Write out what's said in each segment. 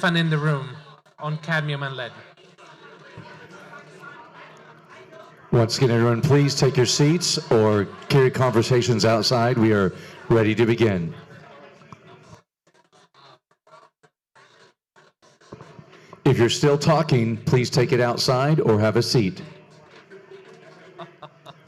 Fun in the room on cadmium and lead. Once again, everyone, please take your seats or carry conversations outside. We are ready to begin. If you're still talking, please take it outside or have a seat.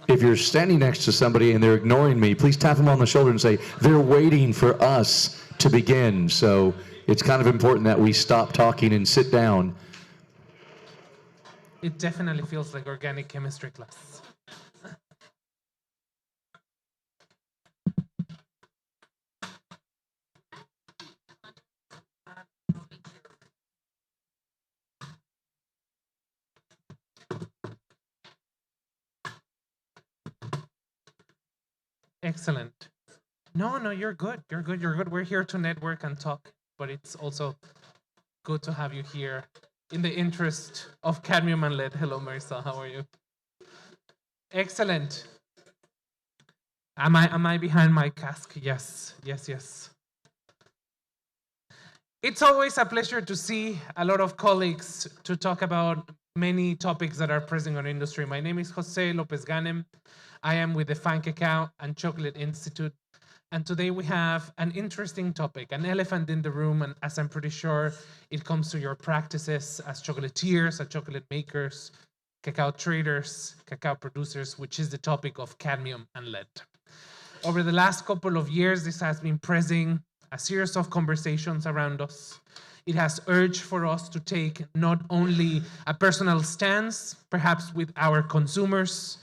If you're standing next to somebody and they're ignoring me, please tap them on the shoulder and say, they're waiting for us to begin. So it's kind of important that we stop talking and sit down. It definitely feels like organic chemistry class. Excellent. No, you're good. You're good. You're good. We're here to network and talk, but it's also good to have you here in the interest of cadmium and lead. Hello, Marisa. How are you? Excellent. Am I behind my cask? Yes. It's always a pleasure to see a lot of colleagues to talk about many topics that are pressing on industry. My name is Jose Lopez Ganem. I am with the Cacao and Chocolate Institute. And today we have an interesting topic, an elephant in the room. And as I'm pretty sure it comes to your practices as chocolatiers, as chocolate makers, cacao traders, cacao producers, which is the topic of cadmium and lead. Over the last couple of years, this has been pressing a series of conversations around us. It has urged for us to take not only a personal stance, perhaps with our consumers,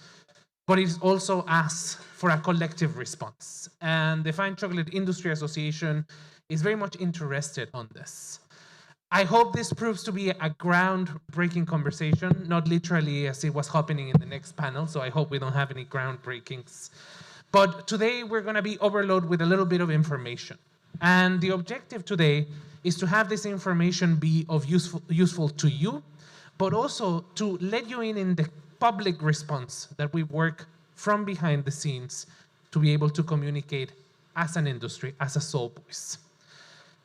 but it also asks for a collective response. And the Fine Chocolate Industry Association is very much interested on this. I hope this proves to be a groundbreaking conversation, not literally as it was happening in the next panel, so I hope we don't have any groundbreakings. But today we're going to be overloaded with a little bit of information. And the objective today is to have this information be of useful to you, but also to let you in the public response that we work from behind the scenes to be able to communicate as an industry, as a sole voice.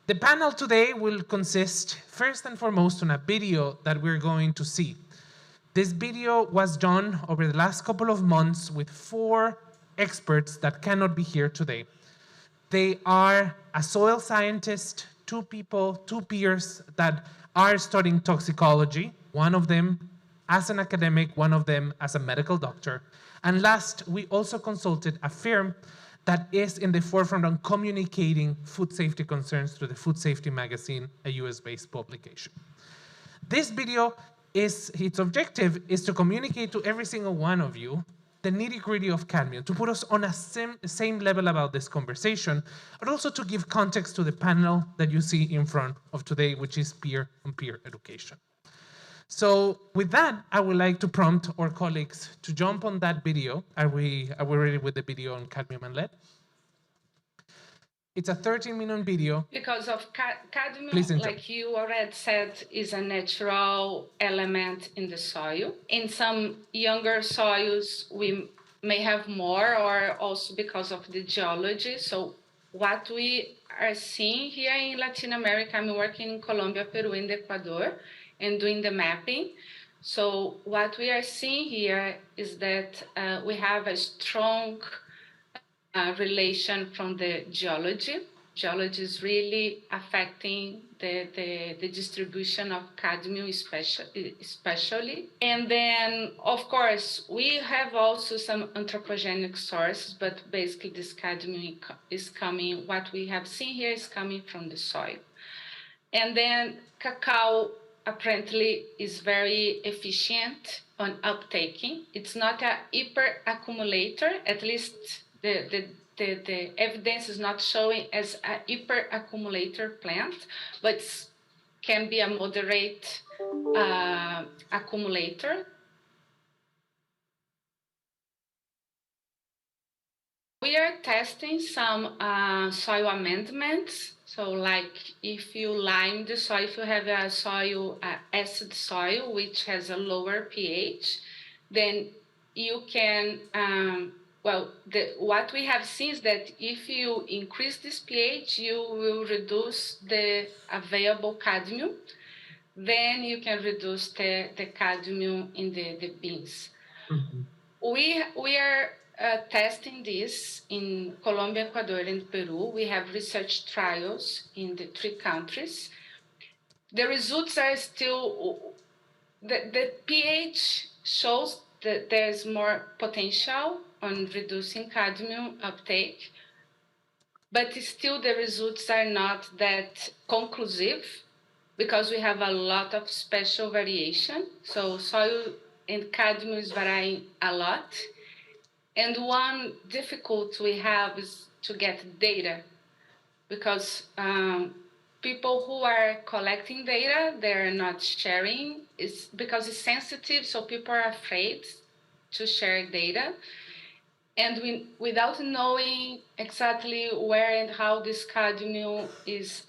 The panel today will consist first and foremost on a video that we're going to see. This video was done over the last couple of months with 4 experts that cannot be here today. They are a soil scientist, 2 peers that are studying toxicology, one of them as an academic, one of them as a medical doctor. And last, we also consulted a firm that is in the forefront on communicating food safety concerns to the Food Safety Magazine, a US-based publication. This video, its objective is to communicate to every single one of you the nitty-gritty of cadmium, to put us on a same level about this conversation, but also to give context to the panel that you see in front of today, which is peer-on-peer education. So with that, I would like to prompt our colleagues to jump on that video. Are we ready with the video on cadmium and lead? It's a 13-minute video. Because of cadmium, like you already said, is a natural element in the soil. In some younger soils, we may have more, or also because of the geology. So what we are seeing here in Latin America, I'm working in Colombia, Peru, and Ecuador, and doing the mapping. So what we are seeing here is that we have a strong relation from the geology. Geology is really affecting the distribution of cadmium especially. And then, of course, we have also some anthropogenic sources, but basically this cadmium is coming, what we have seen here is coming from the soil. And then cacao apparently is very efficient on uptaking. It's not a hyper accumulator, at least the evidence is not showing as a hyper accumulator plant, but can be a moderate accumulator. We are testing some soil amendments. So like if you lime the soil, if you have a soil, acid soil, which has a lower pH, then you can well, what we have seen is that if you increase this pH, you will reduce the available cadmium. Then you can reduce the cadmium in the beans. Mm-hmm. We are testing this in Colombia, Ecuador, and Peru. We have research trials in the 3 countries. The results are still, the pH shows that there's more potential on reducing cadmium uptake, but still the results are not that conclusive because we have a lot of special variation. So soil and cadmium is varying a lot. And one difficulty we have is to get data because people who are collecting data, they're not sharing. It's because it's sensitive, so people are afraid to share data. And without knowing exactly where and how this cadmium is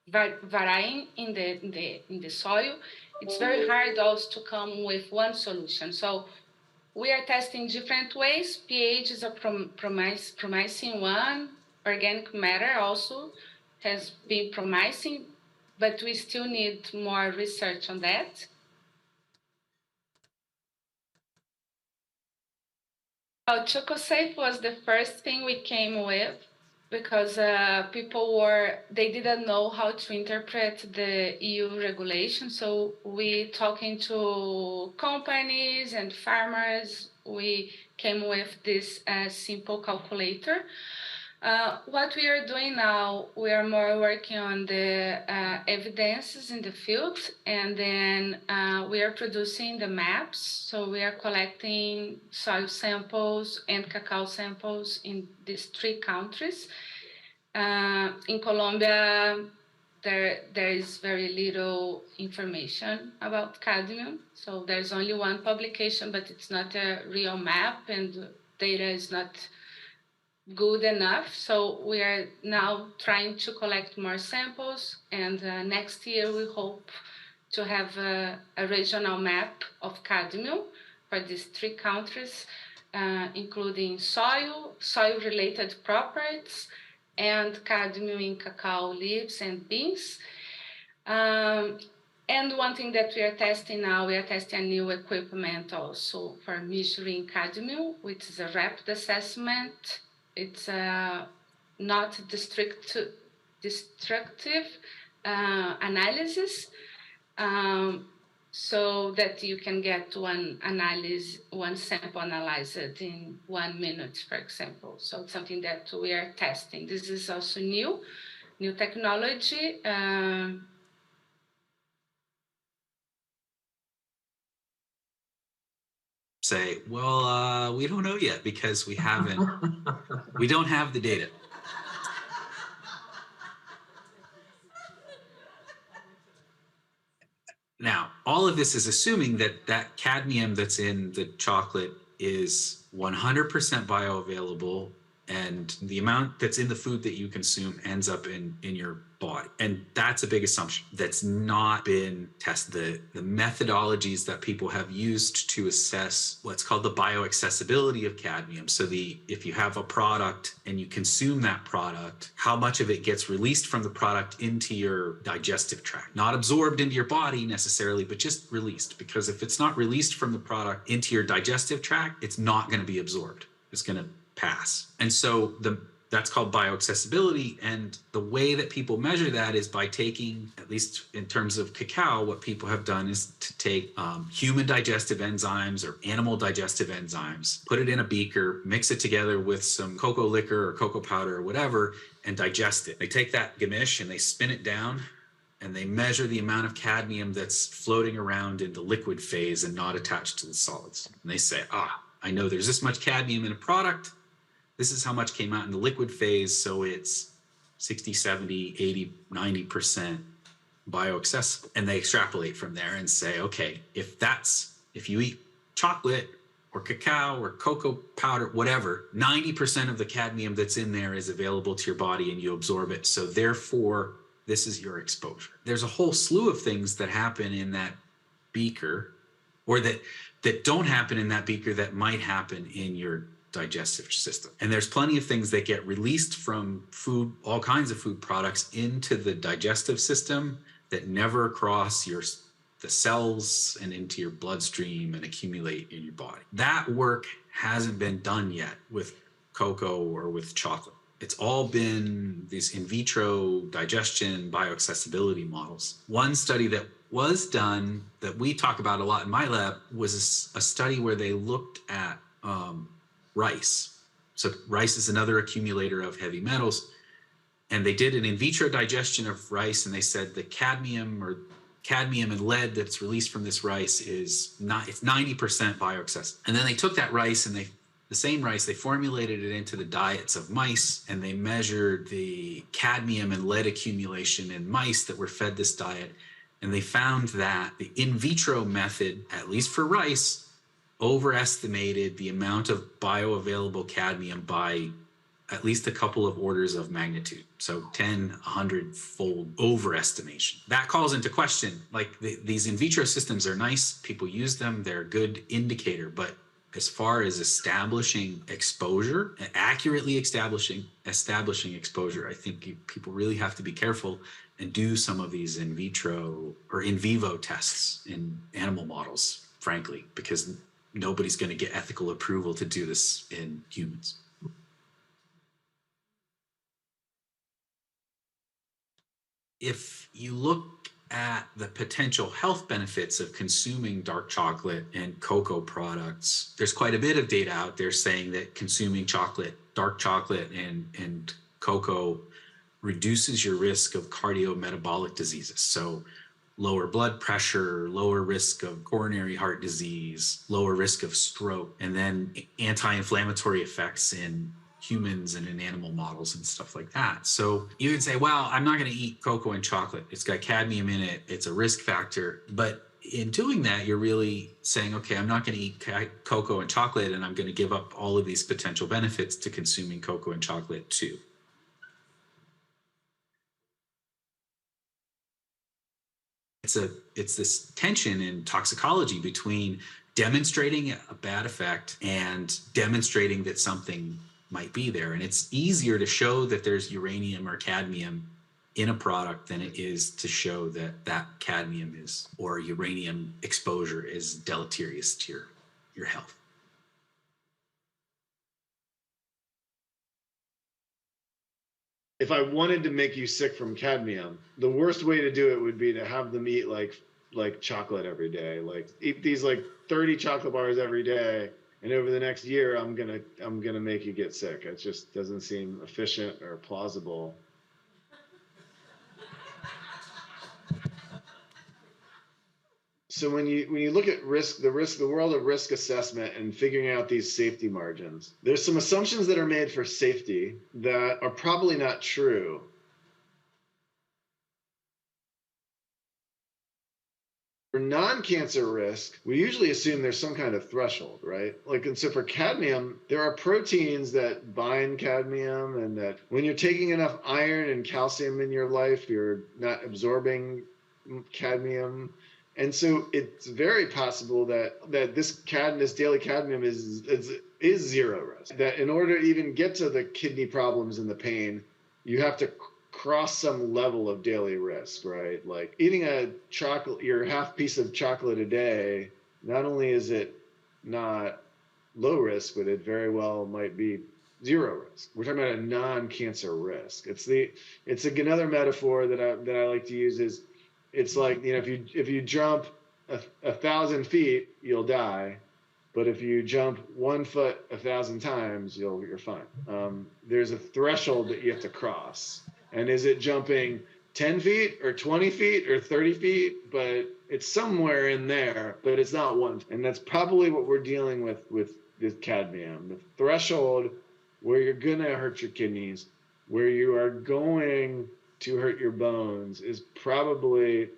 varying in the soil, it's very hard also to come with one solution. So we are testing different ways. pH is a promising one. Organic matter also has been promising, but we still need more research on that. ChocoSafe was the first thing we came with because they didn't know how to interpret the EU regulation. So we talking to companies and farmers, we came with this simple calculator. What we are doing now, we are more working on the evidences in the field, and then we are producing the maps. So we are collecting soil samples and cacao samples in these 3 countries. In Colombia, there is very little information about cadmium. So there's only one publication, but it's not a real map, and data is not good enough. So we are now trying to collect more samples, and next year we hope to have a regional map of cadmium for these 3 countries, including soil-related properties, and cadmium in cacao leaves and beans. And one thing that we are testing now, we are testing a new equipment also for measuring cadmium, which is a rapid assessment. It's not destructive analysis, so that you can get one sample analyzed in 1 minute, for example. So it's something that we are testing. This is also new technology. Say, well, we don't know yet because we don't have the data. Now, all of this is assuming that cadmium that's in the chocolate is 100% bioavailable, and the amount that's in the food that you consume ends up in your body. And that's a big assumption that's not been tested. The methodologies that people have used to assess what's called the bioaccessibility of cadmium. So if you have a product and you consume that product, how much of it gets released from the product into your digestive tract, not absorbed into your body necessarily, but just released. Because if it's not released from the product into your digestive tract, it's not going to be absorbed. It's going to pass. And so that's called bioaccessibility. And the way that people measure that is by taking, at least in terms of cacao, what people have done is to take human digestive enzymes or animal digestive enzymes, put it in a beaker, mix it together with some cocoa liquor or cocoa powder or whatever, and digest it. They take that gamish and they spin it down, and they measure the amount of cadmium that's floating around in the liquid phase and not attached to the solids. And they say, I know there's this much cadmium in a product. This is how much came out in the liquid phase, so it's 60, 70, 80, 90% bioaccessible. And they extrapolate from there and say, okay, if you eat chocolate or cacao or cocoa powder, whatever, 90% of the cadmium that's in there is available to your body and you absorb it. So therefore, this is your exposure. There's a whole slew of things that happen in that beaker or that don't happen in that beaker that might happen in your digestive system. And there's plenty of things that get released from food, all kinds of food products, into the digestive system that never cross the cells and into your bloodstream and accumulate in your body. That work hasn't been done yet with cocoa or with chocolate. It's all been these in vitro digestion bioaccessibility models. One study that was done that we talk about a lot in my lab was a study where they looked at rice. So rice is another accumulator of heavy metals. And they did an in vitro digestion of rice, and they said the cadmium and lead that's released from this rice it's 90% bioaccessible. And then they took that rice and the same rice, they formulated it into the diets of mice, and they measured the cadmium and lead accumulation in mice that were fed this diet. And they found that the in vitro method, at least for rice, overestimated the amount of bioavailable cadmium by at least a couple of orders of magnitude. So 10, 100-fold overestimation. That calls into question, like these in vitro systems are nice, people use them, they're a good indicator, but as far as establishing exposure, accurately establishing exposure, I think people really have to be careful and do some of these in vitro or in vivo tests in animal models, frankly, because nobody's going to get ethical approval to do this in humans. If you look at the potential health benefits of consuming dark chocolate and cocoa products, there's quite a bit of data out there saying that consuming dark chocolate and cocoa reduces your risk of cardiometabolic diseases. So lower blood pressure, lower risk of coronary heart disease, lower risk of stroke, and then anti-inflammatory effects in humans and in animal models and stuff like that. So you could say, well, I'm not going to eat cocoa and chocolate. It's got cadmium in it. It's a risk factor. But in doing that, you're really saying, okay, I'm not going to eat cocoa and chocolate, and I'm going to give up all of these potential benefits to consuming cocoa and chocolate too. It's this tension in toxicology between demonstrating a bad effect and demonstrating that something might be there. And it's easier to show that there's uranium or cadmium in a product than it is to show that cadmium is, or uranium exposure is deleterious to your health. If I wanted to make you sick from cadmium, the worst way to do it would be to have them eat like chocolate every day, like eat these like 30 chocolate bars every day, and over the next year I'm gonna make you get sick. It just doesn't seem efficient or plausible. So when you look at the world of risk assessment and figuring out these safety margins, there's some assumptions that are made for safety that are probably not true. For non-cancer risk, we usually assume there's some kind of threshold, right? Like, and so for cadmium, there are proteins that bind cadmium, and that when you're taking enough iron and calcium in your life, you're not absorbing cadmium. And so it's very possible that this daily cadmium is zero risk. That in order to even get to the kidney problems and the pain, you have to cross some level of daily risk, right? Like eating your half piece of chocolate a day, not only is it not low risk, but it very well might be zero risk. We're talking about a non-cancer risk. It's another metaphor that I like to use is, it's like, you know, if you jump 1,000 feet, you'll die, but if you jump 1 foot 1,000 times, you're fine. There's a threshold that you have to cross. And is it jumping 10 feet or 20 feet or 30 feet? But it's somewhere in there, but it's not one. And that's probably what we're dealing with cadmium. The threshold where you're gonna hurt your kidneys, where you are going to hurt your bones, is probably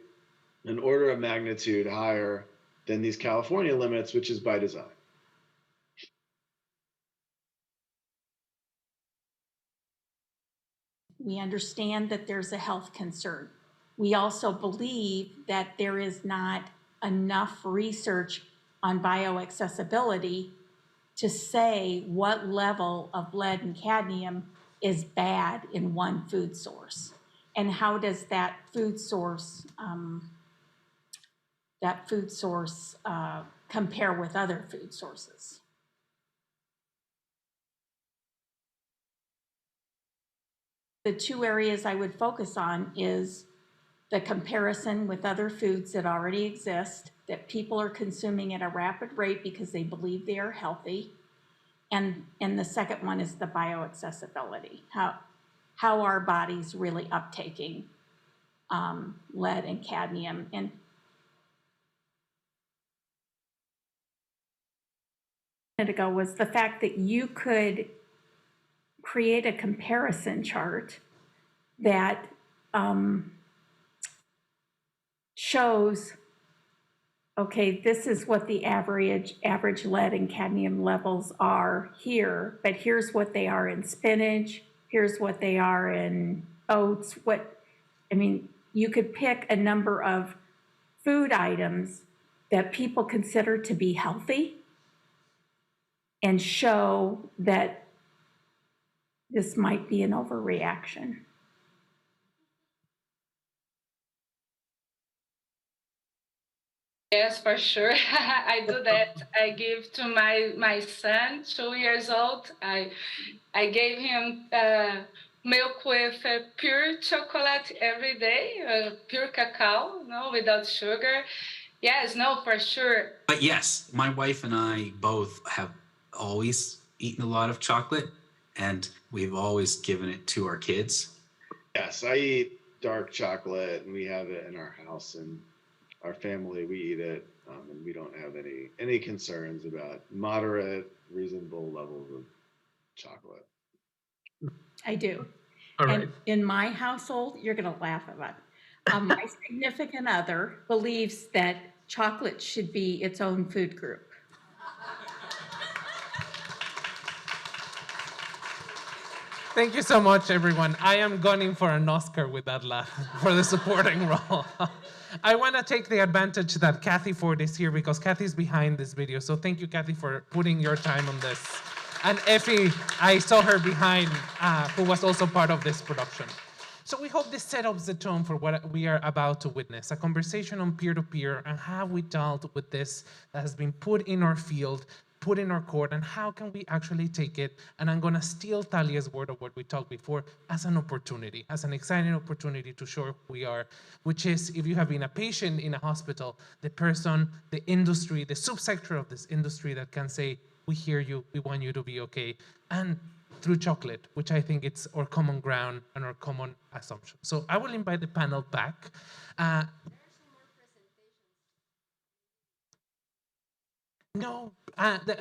an order of magnitude higher than these California limits, which is by design. We understand that there's a health concern. We also believe that there is not enough research on bioaccessibility to say what level of lead and cadmium is bad in one food source. And how does that food source compare with other food sources? The two areas I would focus on is the comparison with other foods that already exist, that people are consuming at a rapid rate because they believe they are healthy. And the second one is the bioaccessibility, how our bodies really uptaking lead and cadmium. And a minute ago was the fact that you could create a comparison chart that shows, okay, this is what the average lead and cadmium levels are here, but here's what they are in spinach, here's what they are in oats. You could pick a number of food items that people consider to be healthy and show that this might be an overreaction. Yes, for sure. I do that. I give to my son, 2 years old. I gave him milk with pure chocolate every day, pure cacao, no, without sugar. Yes, no, for sure. But yes, my wife and I both have always eaten a lot of chocolate, and we've always given it to our kids. Yes, I eat dark chocolate, and we have it in our house, and our family, we eat it, and we don't have any concerns about moderate, reasonable levels of chocolate. I do. All And right. in my household, you're going to laugh about it. My significant other believes that chocolate should be its own food group. Thank you so much, everyone. I am gunning for an Oscar with that laugh for the supporting role. I want to take the advantage that Kathy Ford is here because Kathy's behind this video. So thank you, Kathy, for putting your time on this. And Effie, I saw her behind, who was also part of this production. So we hope this sets up the tone for what we are about to witness, a conversation on peer-to-peer and how we dealt with this that has been put in our field, put in our court, and how can we actually take it, and I'm gonna steal Thalia's word of what we talked before, as an opportunity, as an exciting opportunity to show who we are, which is, if you have been a patient in a hospital, the person, the industry, the subsector of this industry that can say, we hear you, we want you to be okay, and through chocolate, which I think it's our common ground and our common assumption. So I will invite the panel back. No,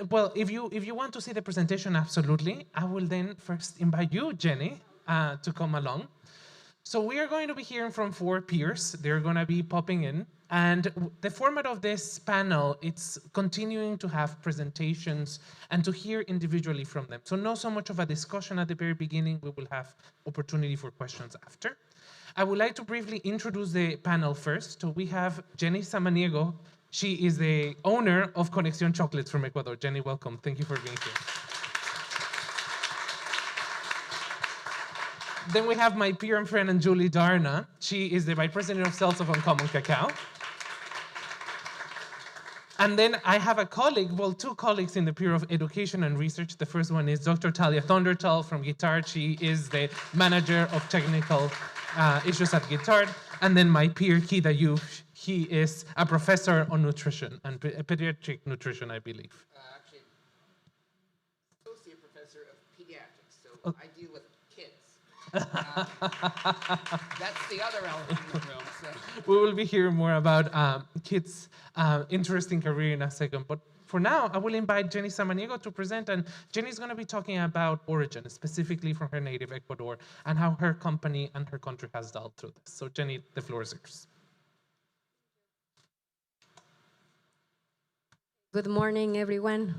well, if you want to see the presentation, absolutely. I will then first invite you, Jenny, to come along. So we are going to be hearing from 4 peers. They're going to be popping in. And the format of this panel, it's continuing to have presentations and to hear individually from them. So not so much of a discussion at the very beginning. We will have opportunity for questions after. I would like to briefly introduce the panel first. So we have Jenny Samaniego. She is the owner of Conexion Chocolates from Ecuador. Jenny, welcome. Thank you for being here. Then we have my peer and friend Anjuli Dharna. She is the Vice President of Sales of Uncommon Cacao. And then I have a colleague, well, 2 colleagues in the Bureau of Education and Research. The first one is Dr. Thalia from Guittard. She is the manager of technical issues at Guittard. And then my peer, Ayoob. He is a professor on nutrition and pediatric nutrition, I believe. Actually, associate professor of pediatrics. So I deal with kids. That's the other elephant in the room. So. We will be hearing more about kids' interesting career in a second. But for now, I will invite Jenny Samaniego to present. And Jenny's going to be talking about origin, specifically from her native Ecuador, and how her company and her country has dealt through this. So Jenny, the floor is yours. Good morning, everyone.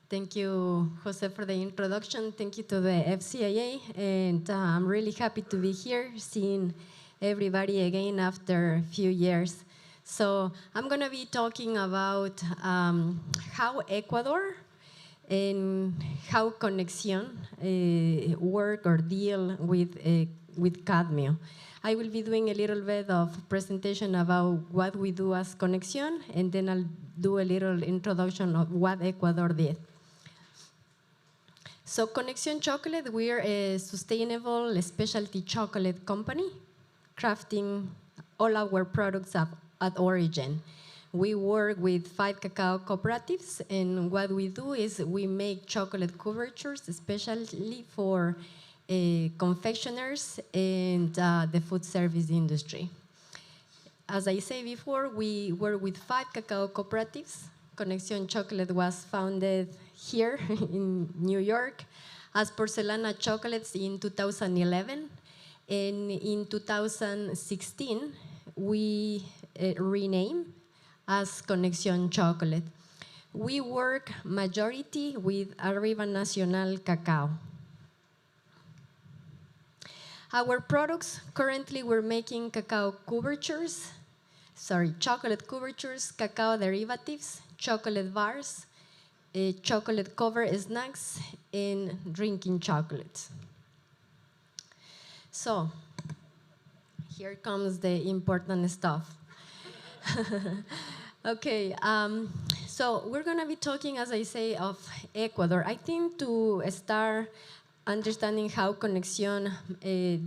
Thank you, Jose, for the introduction. Thank you to the FCIA. And I'm really happy to be here, seeing everybody again after a few years. So I'm going to be talking about how Ecuador and how Conexion work or deal with cadmium. I will be doing a little bit of presentation about what we do as Conexion, and then I'll do a little introduction of what Ecuador did. So Conexion Chocolate, we're a sustainable specialty chocolate company, crafting all our products at origin. We work with 5 cacao cooperatives, and what we do is we make chocolate couvertures, especially for confectioners and the food service industry. As I said before, we work with 5 cacao cooperatives. Conexion Chocolate was founded here in New York as Porcelana Chocolates in 2011. And in 2016, we renamed as Conexion Chocolate. We work majority with Arriba Nacional Cacao. Our products, currently we're making cacao couvertures, chocolate couvertures, cacao derivatives, chocolate bars, chocolate cover snacks, and drinking chocolates. So, here comes the important stuff. Okay, so we're gonna be talking, as I say, of Ecuador. I think to start understanding how Conexion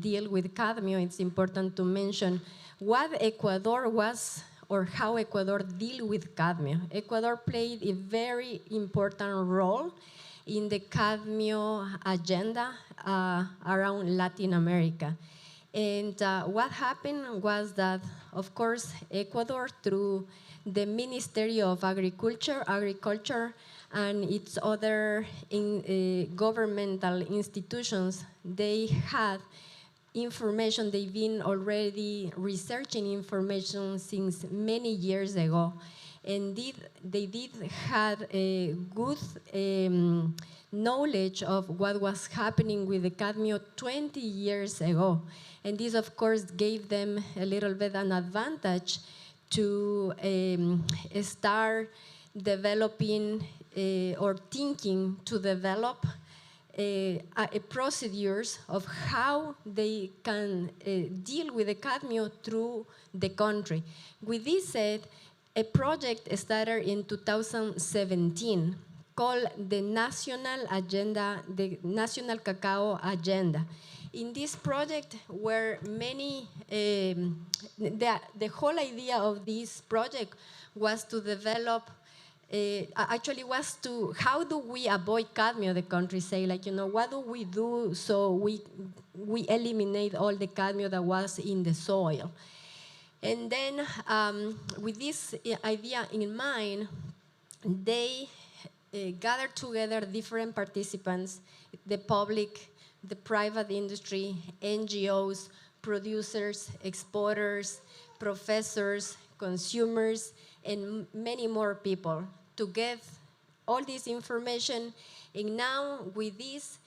deal with cadmium, it's important to mention what Ecuador was or how Ecuador deal with cadmium. Ecuador played a very important role in the cadmium agenda around Latin America. And what happened was that, of course, Ecuador, through the Ministry of Agriculture, and its other governmental institutions, they had information. They've been already researching information since many years ago. And they did have a good knowledge of what was happening with the cadmium 20 years ago. And this, of course, gave them a little bit an advantage to start developing or thinking to develop procedures of how they can deal with the cadmium through the country. With this said, a project started in 2017 called the National Cacao Agenda. In this project were many, the whole idea of this project was to develop, was to, how do we avoid cadmium, the country say, like, what do we do so we eliminate all the cadmium that was in the soil? And then with this idea in mind, they gathered together different participants, the public, the private industry, NGOs, producers, exporters, professors, consumers, and many more people to get all this information. And now with this,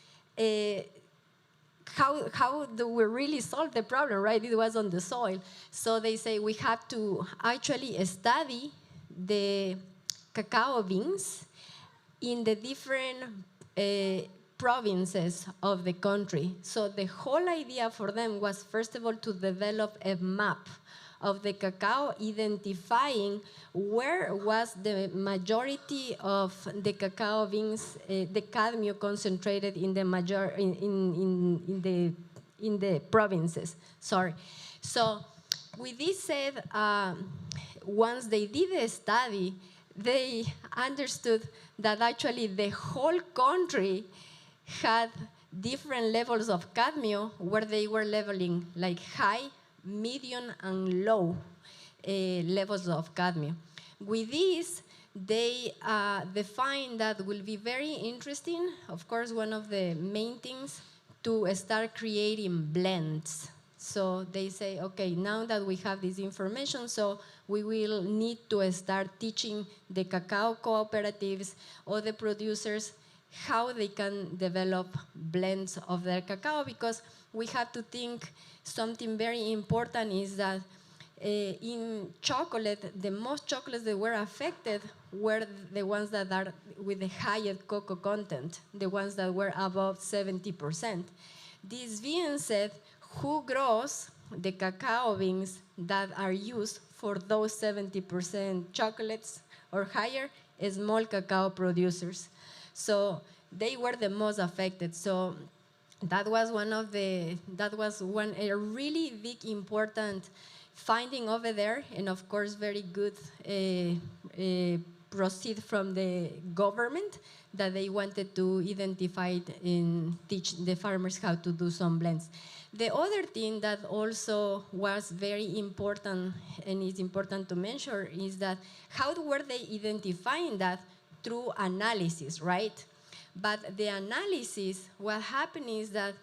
how do we really solve the problem, right? It was on the soil. So they say we have to actually study the cacao beans in the different provinces of the country. So the whole idea for them was, first of all, to develop a map of the cacao, identifying where was the majority of the cacao beans, the cadmium concentrated in the in the provinces. Sorry. So with this said, once they did a study, they understood that actually the whole country had different levels of cadmium, where they were leveling like high, medium, and low levels of cadmium. With this, they define that will be very interesting. Of course, one of the main things to start creating blends. So they say, okay, now that we have this information, so we will need to start teaching the cacao cooperatives or the producers how they can develop blends of their cacao, because we have to think something very important is that In chocolate, the most chocolates that were affected were the ones that are with the highest cocoa content, the ones that were above 70%. This being said, who grows the cacao beans that are used for those 70% chocolates or higher? Small cacao producers. So they were the most affected. So that was a really big important finding over there, and of course very good proceed from the government that they wanted to identify it and teach the farmers how to do some blends. The other thing that also was very important and is important to mention is that how were they identifying that? Through analysis, right? But the analysis, what happened is that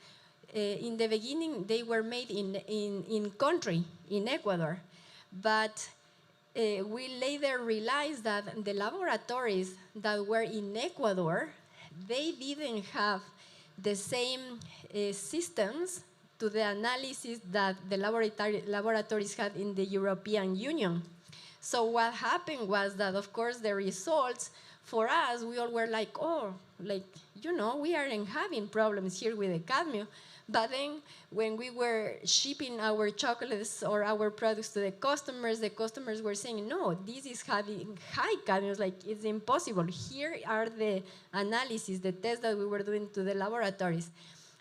in the beginning they were made in country, in Ecuador, but we later realized that the laboratories that were in Ecuador, they didn't have the same systems to the analysis that the laboratories had in the European Union. So what happened was that, of course, the results for us, we all were like, oh, like, you know, we aren't having problems here with the cadmium. But then when we were shipping our chocolates or our products to the customers were saying, no, this is having high cadmium. Like, it's impossible. Here are the analyses, the tests that we were doing to the laboratories.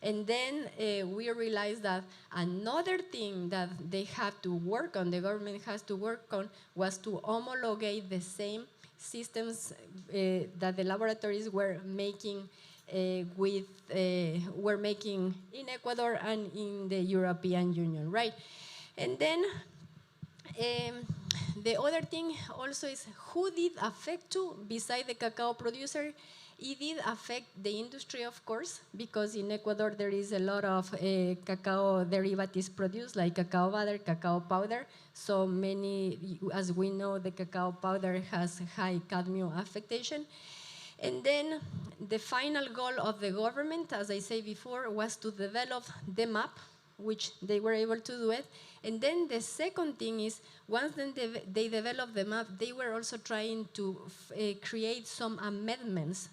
And then we realized that another thing that they have to work on, the government has to work on, was to homologate the same systems that the laboratories were making were making in Ecuador and in the European Union, right? And then the other thing also is who did affect to, beside the cacao producer. It did affect the industry, of course, because in Ecuador there is a lot of cacao derivatives produced, like cacao butter, cacao powder. So many, as we know, the cacao powder has high cadmium affectation. And then the final goal of the government, as I said before, was to develop the map, which they were able to do it. And then the second thing is, once then they developed the map, they were also trying to create some amendments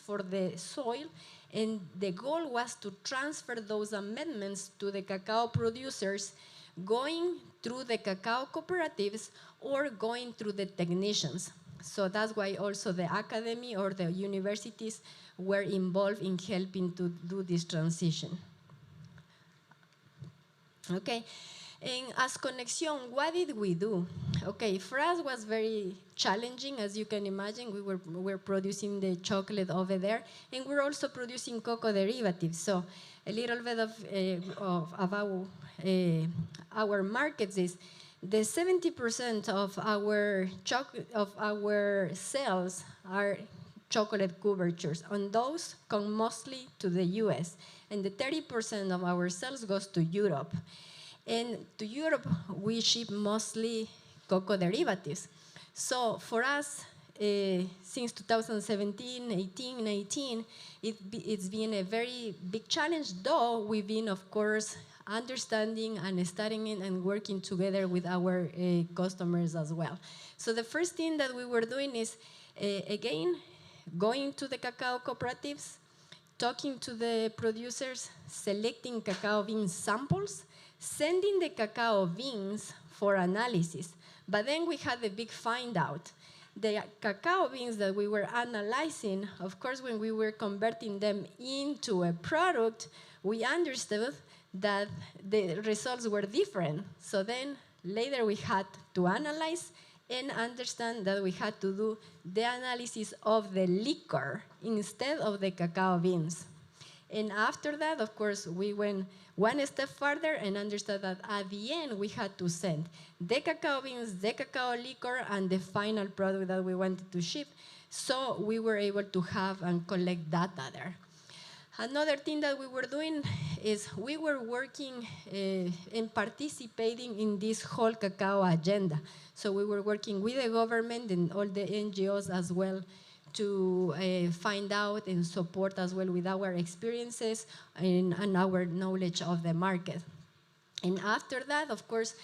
for the soil, and the goal was to transfer those amendments to the cacao producers, going through the cacao cooperatives or going through the technicians. So that's why also the academy or the universities were involved in helping to do this transition. Okay. And as Conexion, what did we do? Okay, for us was very challenging, as you can imagine. We were producing the chocolate over there, and we're also producing cocoa derivatives. So a little bit of our markets is the 70% of our sales are chocolate couvertures, and those come mostly to the US, and the 30% of our sales goes to Europe. And to Europe, we ship mostly cocoa derivatives. So for us, since 2017, 18, 19, it's been a very big challenge, though we've been, of course, understanding and studying and working together with our customers as well. So the first thing that we were doing is, again, going to the cacao cooperatives, talking to the producers, selecting cacao bean samples, sending the cacao beans for analysis. But then we had a big find out. The cacao beans that we were analyzing, of course, when we were converting them into a product, we understood that the results were different. So then later we had to analyze and understand that we had to do the analysis of the liquor instead of the cacao beans. And after that, of course, we went one step further and understood that at the end we had to send the cacao beans, the cacao liquor, and the final product that we wanted to ship. So we were able to have and collect data there. Another thing that we were doing is we were working and participating in this whole cacao agenda. So we were working with the government and all the NGOs as well to find out and support as well with our experiences and our knowledge of the market. And after that, of course,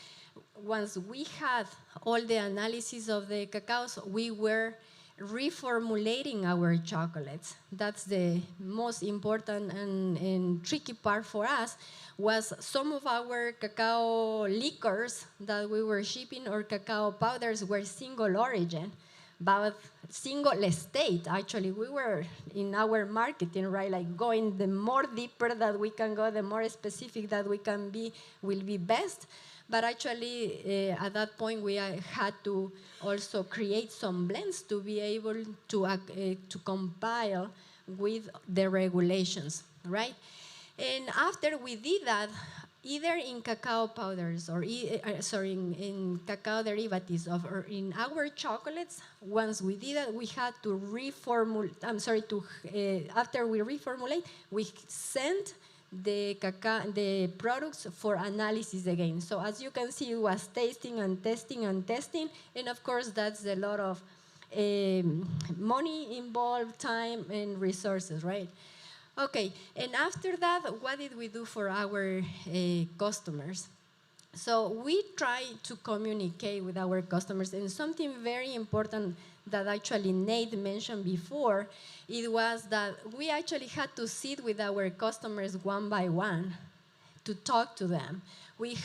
once we had all the analysis of the cacaos, we were reformulating our chocolates. That's the most important and tricky part for us, was some of our cacao liquors that we were shipping or cacao powders were single origin, but single estate. Actually, we were in our marketing, right, like going the more deeper that we can go, the more specific that we can be, will be best. But actually, at that point, we had to also create some blends to be able to compile with the regulations, right? And after we did that, either in cacao powders or in cacao derivatives or in our chocolates, once we did that, we had to reformulate. After we reformulate, we sent the products for analysis again. So as you can see, it was tasting and testing and testing, and of course that's a lot of money involved, time and resources, right? Okay, and after that, what did we do for our customers? So we try to communicate with our customers, and something very important that actually Nate mentioned before, it was that we actually had to sit with our customers one by one to talk to them. We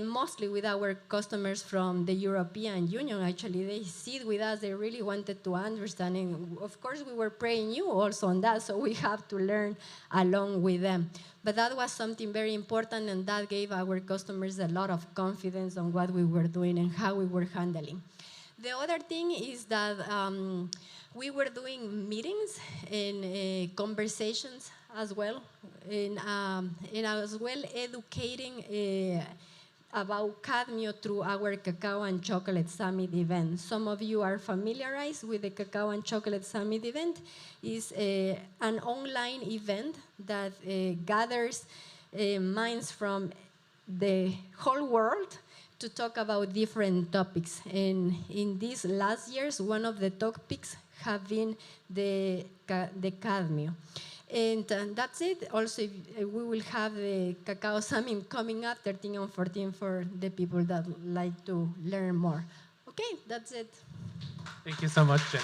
mostly with our customers from the European Union, actually, they sit with us, they really wanted to understand, and of course we were praying you also on that, so we have to learn along with them. But that was something very important, and that gave our customers a lot of confidence on what we were doing and how we were handling. The other thing is that we were doing meetings and conversations as well, and as well educating about cadmium through our Cacao and Chocolate Summit event. Some of you are familiarized with the Cacao and Chocolate Summit event. It's an online event that gathers minds from the whole world to talk about different topics. And in these last years, one of the topics have been the cadmium. And that's it. Also, we will have the Cacao Summit coming up 13 and 14 for the people that like to learn more. Okay, that's it. Thank you so much, Jenny.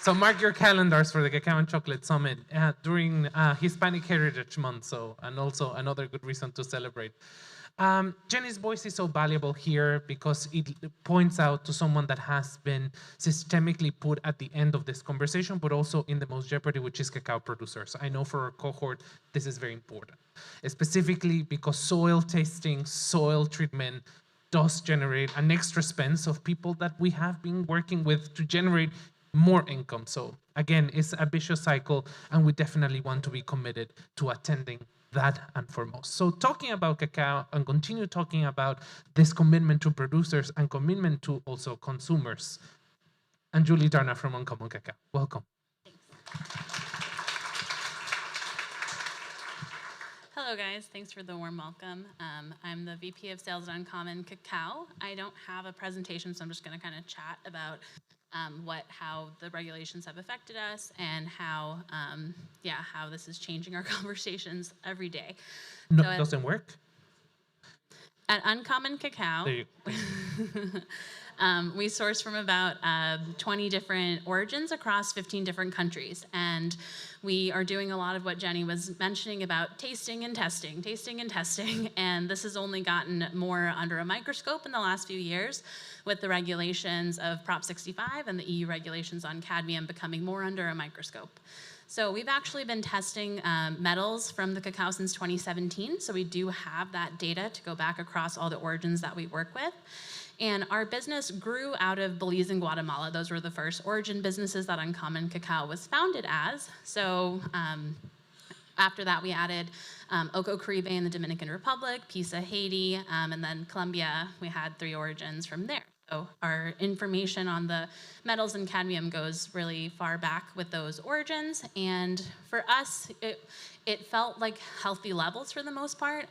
So mark your calendars for the Cacao and Chocolate Summit during Hispanic Heritage Month, and also another good reason to celebrate. Jenny's voice is so valuable here because it points out to someone that has been systemically put at the end of this conversation, but also in the most jeopardy, which is cacao producers. I know for our cohort, this is very important, specifically because soil testing, soil treatment does generate an extra expense of people that we have been working with to generate more income. So again, it's a vicious cycle, and we definitely want to be committed to attending that and foremost. So talking about cacao and continue talking about this commitment to producers and commitment to also consumers. Anjuli, Dharna from Uncommon Cacao, welcome. Hello guys, thanks for the warm welcome. I'm the VP of Sales at Uncommon Cacao. I don't have a presentation, so I'm just going to kind of chat about how the regulations have affected us and how this is changing our conversations every day. No, so it doesn't work? At Uncommon Cacao, we source from about 20 different origins across 15 different countries. And we are doing a lot of what Jenny was mentioning about tasting and testing. And this has only gotten more under a microscope in the last few years with the regulations of Prop 65 and the EU regulations on cadmium becoming more under a microscope. So we've actually been testing metals from the cacao since 2017. So we do have that data to go back across all the origins that we work with. And our business grew out of Belize and Guatemala. Those were the first origin businesses that Uncommon Cacao was founded as. So after that, we added Oco Caribe in the Dominican Republic, Pisa, Haiti, and then Colombia. We had 3 origins from there. So our information on the metals and cadmium goes really far back with those origins. And for us, it felt like healthy levels for the most part.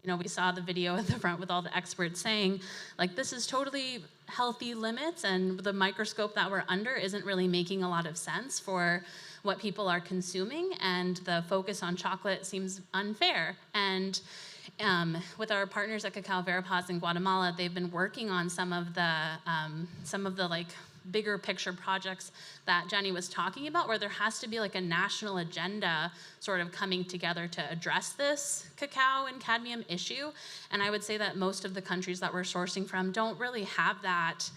We saw the video at the front with all the experts saying, like, this is totally healthy limits, and the microscope that we're under isn't really making a lot of sense for what people are consuming, and the focus on chocolate seems unfair. And with our partners at Cacao Verapaz in Guatemala, they've been working on some of the like bigger picture projects that Jenny was talking about, where there has to be like a national agenda sort of coming together to address this cacao and cadmium issue. And I would say that most of the countries that we're sourcing from don't really have that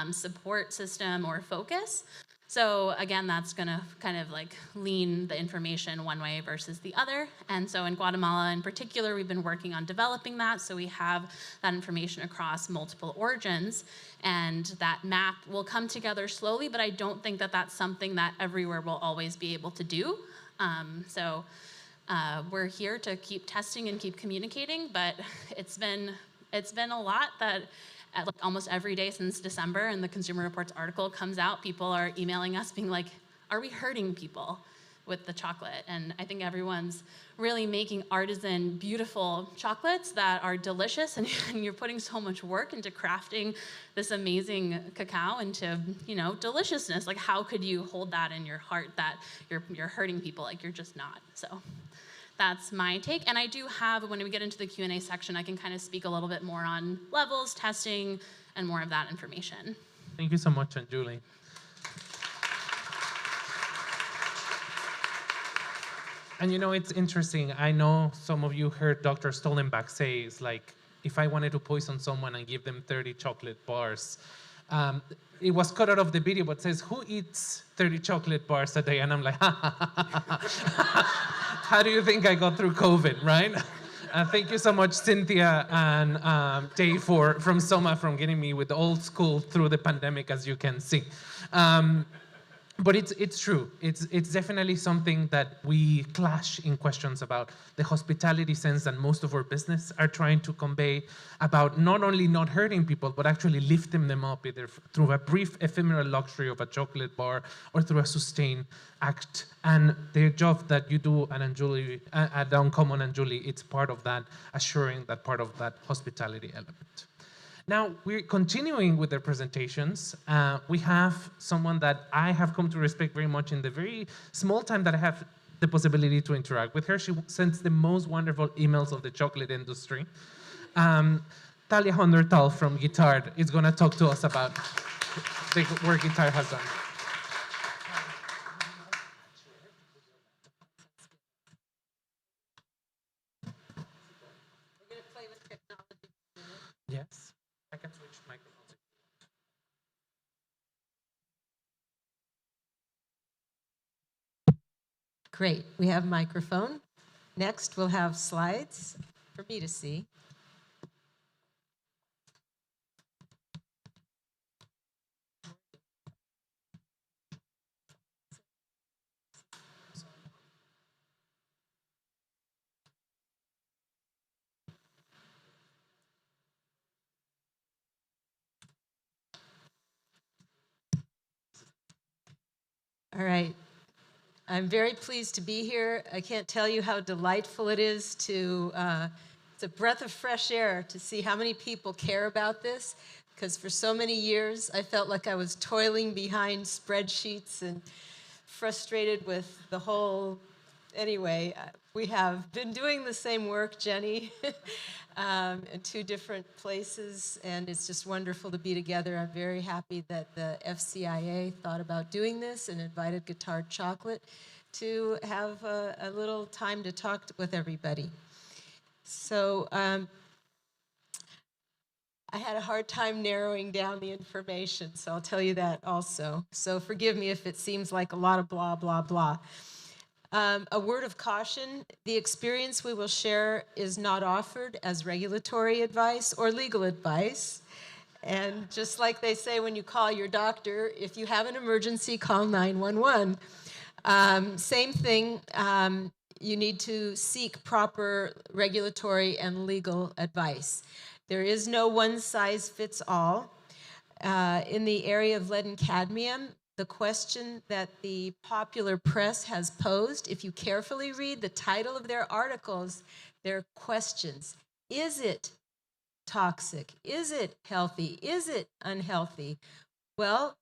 support system or focus. So again, that's gonna kind of like lean the information one way versus the other. And so in Guatemala in particular, we've been working on developing that. So we have that information across multiple origins, and that map will come together slowly, but I don't think that that's something that everywhere will always be able to do. We're here to keep testing and keep communicating, but it's been a lot that like almost every day since December and the Consumer Reports article comes out, people are emailing us being like, are we hurting people with the chocolate? And I think everyone's really making artisan, beautiful chocolates that are delicious, and you're putting so much work into crafting this amazing cacao into, you know, deliciousness. Like, how could you hold that in your heart that you're hurting people? Like, you're just not. So that's my take. And I do have, when we get into the Q&A section, I can kind of speak a little bit more on levels, testing, and more of that information. Thank you so much, Anjuli. And you know, it's interesting. I know some of you heard Dr. Stollenbach say, it's like, if I wanted to poison someone and give them 30 chocolate bars, it was cut out of the video, but says, who eats 30 chocolate bars a day? And I'm like, how do you think I got through COVID, right? Thank you so much, Cynthia and Dave from Soma from getting me with old school through the pandemic, as you can see. But it's true. It's definitely something that we clash in questions about the hospitality sense that most of our business are trying to convey about not only not hurting people, but actually lifting them up either through a brief ephemeral luxury of a chocolate bar or through a sustained act. And the job that you do at Anjuli, at Uncommon Anjuli, it's part of that, assuring that part of that hospitality element. Now, we're continuing with the presentations. We have someone that I have come to respect very much in the very small time that I have the possibility to interact with her. She sends the most wonderful emails of the chocolate industry. Thalia Hohenthal from Guittard is going to talk to us about the work Guittard has done. Yes. I can switch microphones. Great, we have microphone. Next, we'll have slides for me to see. All right. I'm very pleased to be here. I can't tell you how delightful it is to, it's a breath of fresh air to see how many people care about this, because for so many years I felt like I was toiling behind spreadsheets and frustrated with the whole, anyway, we have been doing the same work, Jenny, in 2 different places, and it's just wonderful to be together. I'm very happy that the FCIA thought about doing this and invited Guittard Chocolate to have a little time to talk with everybody. So I had a hard time narrowing down the information, so I'll tell you that also. So forgive me if it seems like a lot of blah, blah, blah. A word of caution, the experience we will share is not offered as regulatory advice or legal advice. And just like they say when you call your doctor, if you have an emergency, call 911. Same thing, you need to seek proper regulatory and legal advice. There is no one size fits all. In the area of lead and cadmium, the question that the popular press has posed, if you carefully read the title of their articles, their questions. Is it toxic? Is it healthy? Is it unhealthy? Well,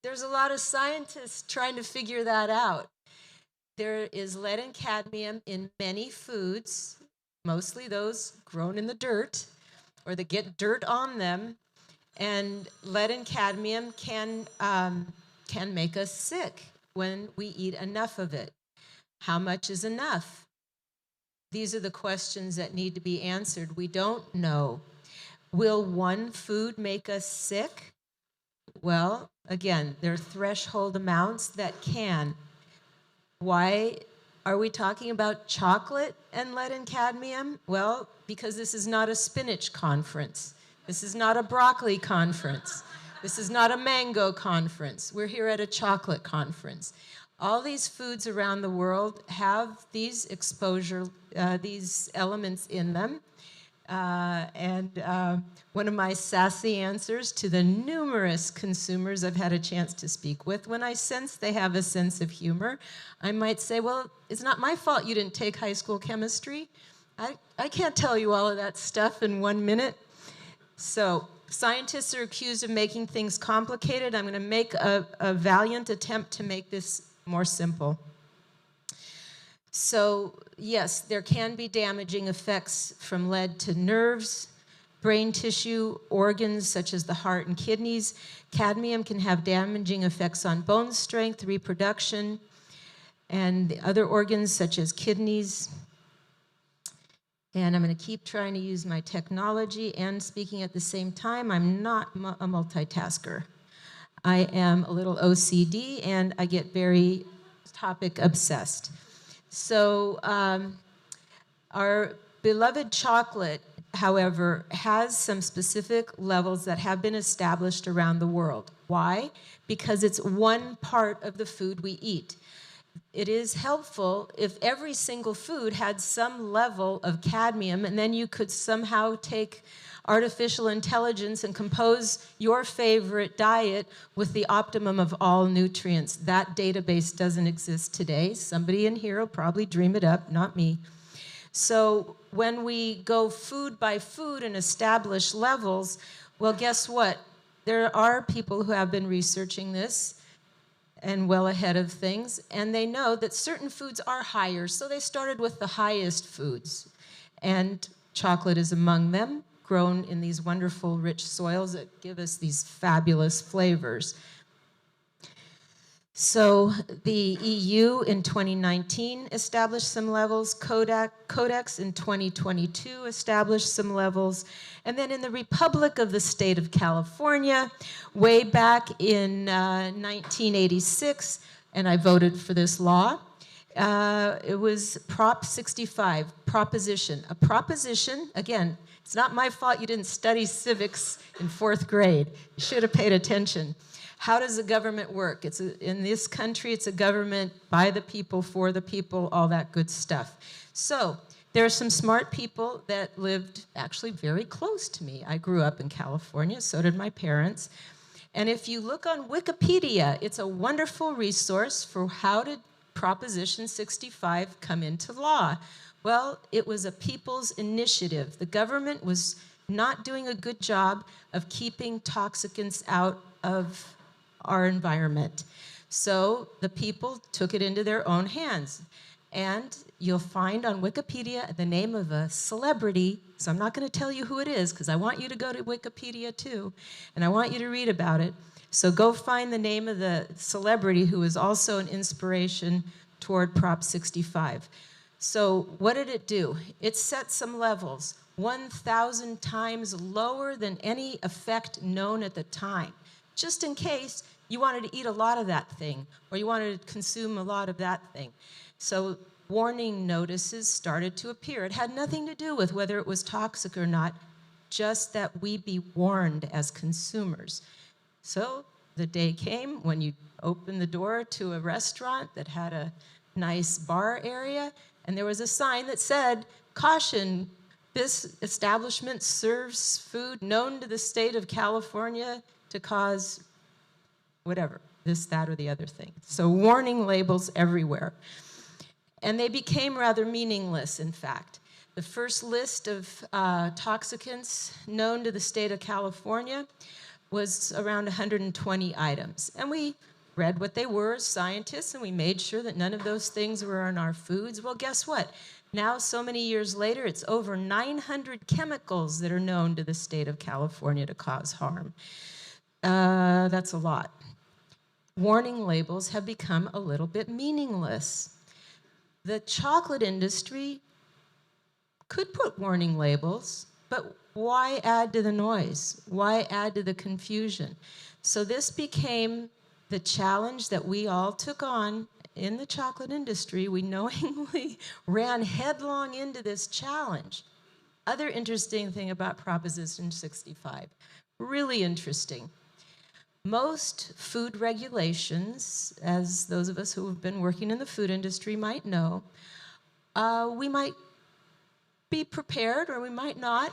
There's a lot of scientists trying to figure that out. There is lead and cadmium in many foods, mostly those grown in the dirt or that get dirt on them. And lead and cadmium can make us sick when we eat enough of it. How much is enough? These are the questions that need to be answered. We don't know. Will one food make us sick? Well, again, there are threshold amounts that can. Why are we talking about chocolate and lead and cadmium? Well, because this is not a spinach conference. This is not a broccoli conference. This is not a mango conference. We're here at a chocolate conference. All these foods around the world have these these elements in them. One of my sassy answers to the numerous consumers I've had a chance to speak with, when I sense they have a sense of humor, I might say, well, it's not my fault you didn't take high school chemistry. I can't tell you all of that stuff in 1 minute. So scientists are accused of making things complicated. I'm going to make a valiant attempt to make this more simple. So yes, there can be damaging effects from lead to nerves, brain tissue, organs such as the heart and kidneys. Cadmium can have damaging effects on bone strength, reproduction, and the other organs such as kidneys. And I'm going to keep trying to use my technology and speaking at the same time. I'm not a multitasker. I am a little OCD, and I get very topic obsessed. So our beloved chocolate, however, has some specific levels that have been established around the world. Why? Because it's one part of the food we eat. It is helpful if every single food had some level of cadmium, and then you could somehow take artificial intelligence and compose your favorite diet with the optimum of all nutrients. That database doesn't exist today. Somebody in here will probably dream it up, not me. So when we go food by food and establish levels, well, guess what? There are people who have been researching this and well ahead of things, and they know that certain foods are higher, so they started with the highest foods. And chocolate is among them, grown in these wonderful rich soils that give us these fabulous flavors. So the EU in 2019 established some levels, Codex in 2022 established some levels, and then in the Republic of the State of California, way back in 1986, and I voted for this law, it was Prop 65, proposition. A proposition, again, it's not my fault you didn't study civics in 4th grade. You should have paid attention. How does the government work? In this country, it's a government by the people, for the people, all that good stuff. So there are some smart people that lived actually very close to me. I grew up in California, so did my parents. And if you look on Wikipedia, it's a wonderful resource for how did Proposition 65 come into law. Well, it was a people's initiative. The government was not doing a good job of keeping toxicants out of our environment. So the people took it into their own hands. And you'll find on Wikipedia the name of a celebrity. So I'm not going to tell you who it is because I want you to go to Wikipedia too. And I want you to read about it. So go find the name of the celebrity who is also an inspiration toward Prop 65. So what did it do? It set some levels 1,000 times lower than any effect known at the time, just in case you wanted to eat a lot of that thing or you wanted to consume a lot of that thing. So warning notices started to appear. It had nothing to do with whether it was toxic or not, just that we be warned as consumers. So the day came when you opened the door to a restaurant that had a nice bar area, and there was a sign that said, "Caution, this establishment serves food known to the state of California to cause whatever, this, that, or the other thing." So warning labels everywhere. And they became rather meaningless, in fact. The first list of toxicants known to the state of California was around 120 items. And we read what they were as scientists, and we made sure that none of those things were in our foods. Well, guess what? Now, so many years later, it's over 900 chemicals that are known to the state of California to cause harm. That's a lot. Warning labels have become a little bit meaningless. The chocolate industry could put warning labels, but why add to the noise? Why add to the confusion? So this became the challenge that we all took on in the chocolate industry. We knowingly ran headlong into this challenge. Other interesting thing about Proposition 65, really interesting. Most food regulations, as those of us who have been working in the food industry might know, we might be prepared or we might not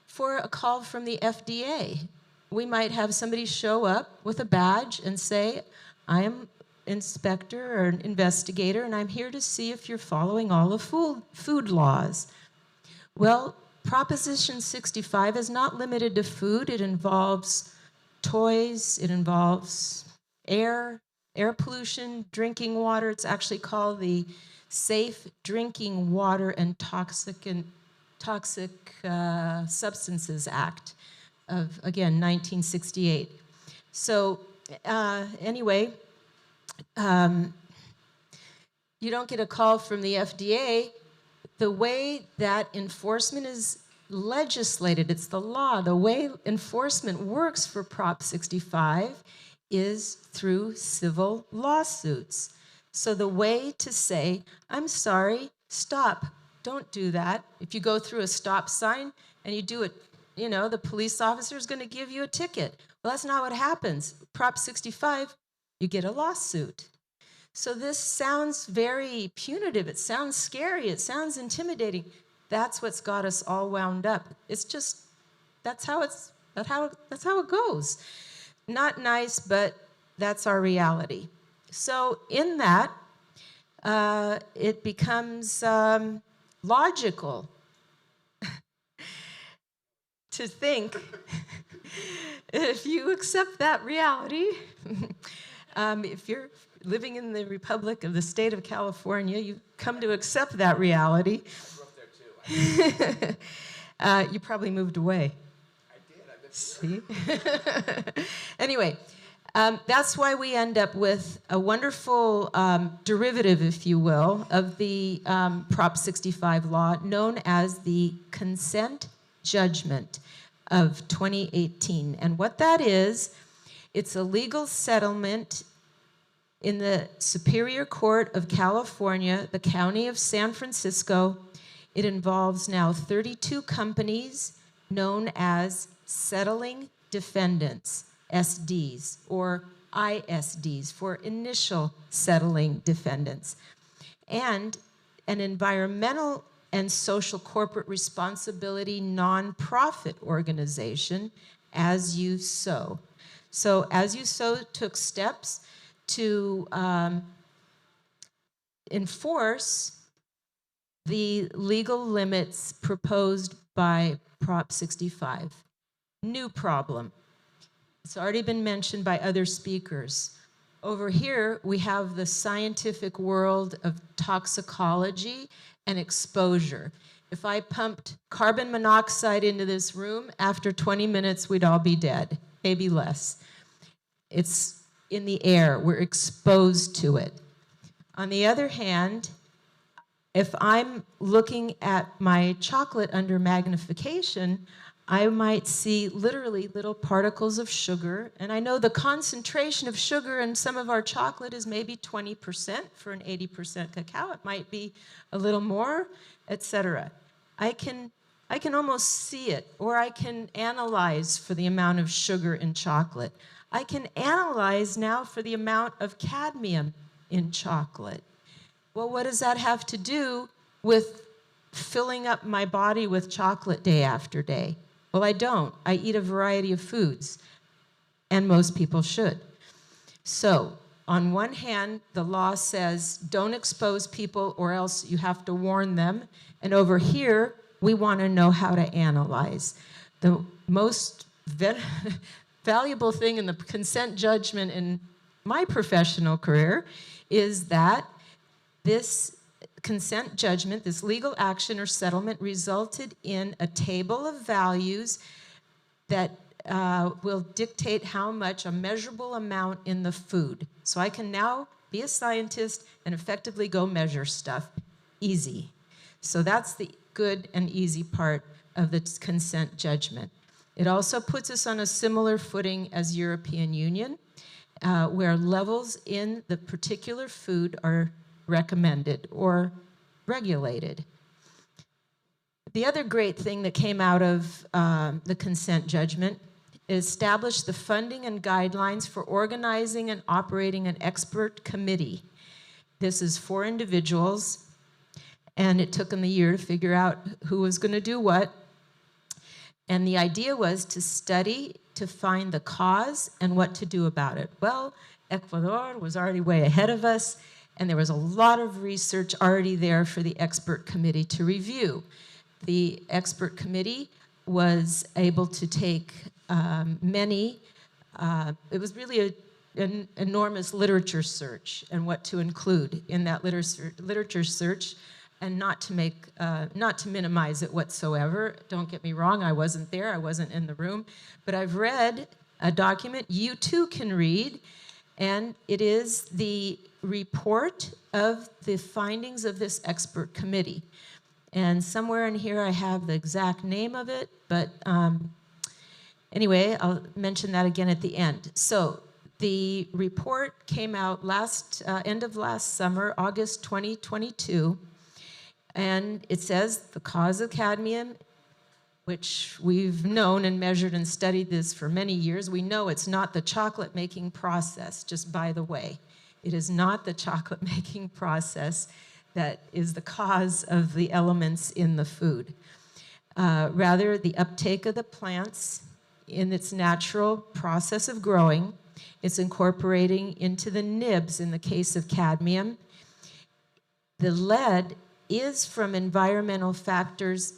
for a call from the FDA. We might have somebody show up with a badge and say, I am inspector or an investigator, and I'm here to see if you're following all the food laws. Well, Proposition 65 is not limited to food. It involves toys, it involves air pollution, drinking water. It's actually called the Safe Drinking Water and Toxic Substances Act of, again, 1968. So anyway, you don't get a call from the FDA. The way that enforcement is legislated, it's the law. The way enforcement works for Prop 65 is through civil lawsuits. So the way to say, I'm sorry, stop, don't do that. If you go through a stop sign and you do it, you know, the police officer is going to give you a ticket. Well, that's not what happens. Prop 65, you get a lawsuit. So this sounds very punitive. It sounds scary. It sounds intimidating. That's what's got us all wound up. It's just, that's how it goes. Not nice, but that's our reality. So in that, it becomes logical to think, if you accept that reality, if you're living in the Republic of the state of California, you come to accept that reality. I grew up there too. You probably moved away. I did. See? Anyway, that's why we end up with a wonderful derivative, if you will, of the Prop 65 law known as the consent judgment of 2018. And what that is, it's a legal settlement in the Superior Court of California, the County of San Francisco. It involves now 32 companies known as settling defendants, SDs, or ISDs, for initial settling defendants, and an environmental and social corporate responsibility nonprofit organization, As You Sow. So As You Sow took steps to enforce the legal limits proposed by Prop 65. New problem. It's already been mentioned by other speakers. Over here, we have the scientific world of toxicology and exposure. If I pumped carbon monoxide into this room, after 20 minutes, we'd all be dead, maybe less. It's in the air. We're exposed to it. On the other hand, if I'm looking at my chocolate under magnification, I might see literally little particles of sugar. And I know the concentration of sugar in some of our chocolate is maybe 20% for an 80% cacao. It might be a little more, etc. I can almost see it, or I can analyze for the amount of sugar in chocolate. I can analyze now for the amount of cadmium in chocolate. Well, what does that have to do with filling up my body with chocolate day after day? Well, I don't. I eat a variety of foods, and most people should. So, on one hand, the law says don't expose people or else you have to warn them. And over here, we want to know how to analyze. The most valuable thing in the consent judgment in my professional career is that this consent judgment, this legal action or settlement, resulted in a table of values that will dictate how much, a measurable amount in the food. So I can now be a scientist and effectively go measure stuff. Easy. So that's the good and easy part of the consent judgment. It also puts us on a similar footing as European Union, where levels in the particular food are recommended or regulated. The other great thing that came out of the consent judgment established the funding and guidelines for organizing and operating an expert committee. This is 4 individuals, and it took them a year to figure out who was going to do what. And the idea was to study, to find the cause and what to do about it. Well, Ecuador was already way ahead of us, and there was a lot of research already there for the expert committee to review. The expert committee was able to take it was really an enormous literature search and what to include in that literature search, and not to minimize it whatsoever. Don't get me wrong, I wasn't there, I wasn't in the room, but I've read a document you too can read, and it is the report of the findings of this expert committee. And somewhere in here I have the exact name of it, but anyway, I'll mention that again at the end. So the report came out end of last summer, August 2022, and it says the cause of cadmium, which we've known and measured and studied this for many years. We know it's not the chocolate making process, just by the way. It is not the chocolate making process that is the cause of the elements in the food. Rather, the uptake of the plants in its natural process of growing, it's incorporating into the nibs in the case of cadmium. The lead is from environmental factors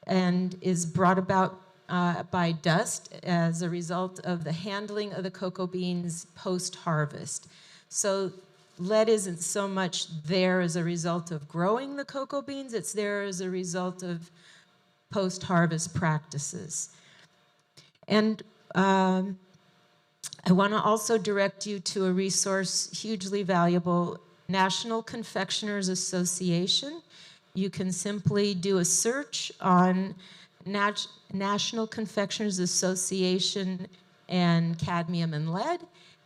and is brought about by dust as a result of the handling of the cocoa beans post-harvest. So lead isn't so much there as a result of growing the cocoa beans, it's there as a result of post-harvest practices. And I want to also direct you to a resource hugely valuable, National Confectioners Association. You can simply do a search on National Confectioners Association and cadmium and lead.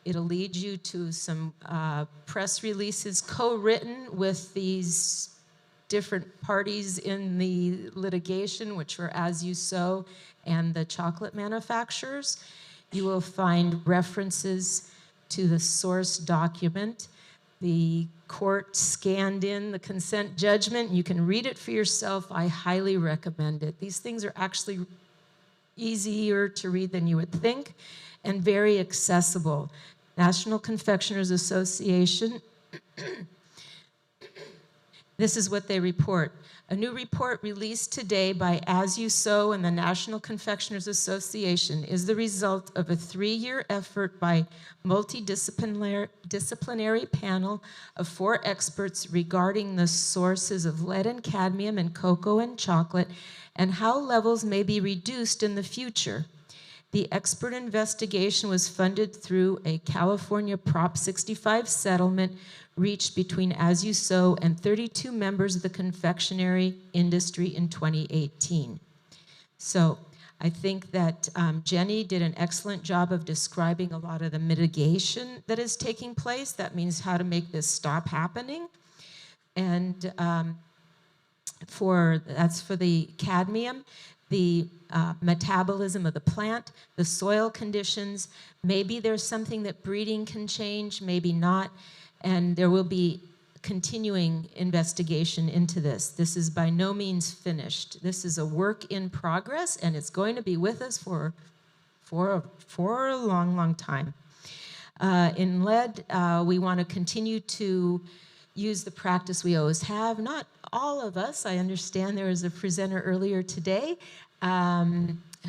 It'll lead you to some press releases co-written with these different parties in the litigation, which were As You Sow and the chocolate manufacturers. You will find references to the source document. The court scanned in the consent judgment. You can read it for yourself. I highly recommend it. These things are actually easier to read than you would think and very accessible. National Confectioners Association, this is what they report. A new report released today by As You Sow and the National Confectioners Association is the result of a 3-year effort by multidisciplinary panel of 4 experts regarding the sources of lead and cadmium in cocoa and chocolate and how levels may be reduced in the future. The expert investigation was funded through a California Prop 65 settlement reached between As You Sow and 32 members of the confectionery industry in 2018. So I think that Jenny did an excellent job of describing a lot of the mitigation that is taking place. That means how to make this stop happening. And that's for the cadmium, the metabolism of the plant, the soil conditions. Maybe there's something that breeding can change, maybe not. And there will be continuing investigation into this. This is by no means finished. This is a work in progress, and it's going to be with us for a long, long time. In lead, we want to continue to use the practice we always have. Not all of us. I understand there was a presenter earlier today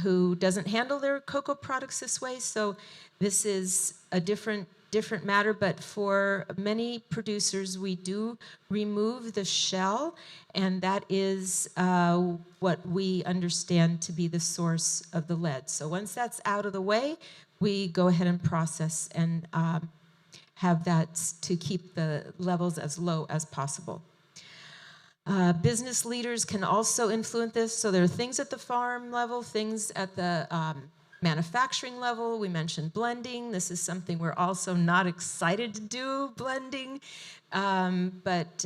who doesn't handle their cocoa products this way. So this is a different matter, but for many producers, we do remove the shell, and that is what we understand to be the source of the lead. So once that's out of the way, we go ahead and process and have that to keep the levels as low as possible. Business leaders can also influence this. So there are things at the farm level, things at the manufacturing level. We mentioned blending. This is something we're also not excited to do, blending. But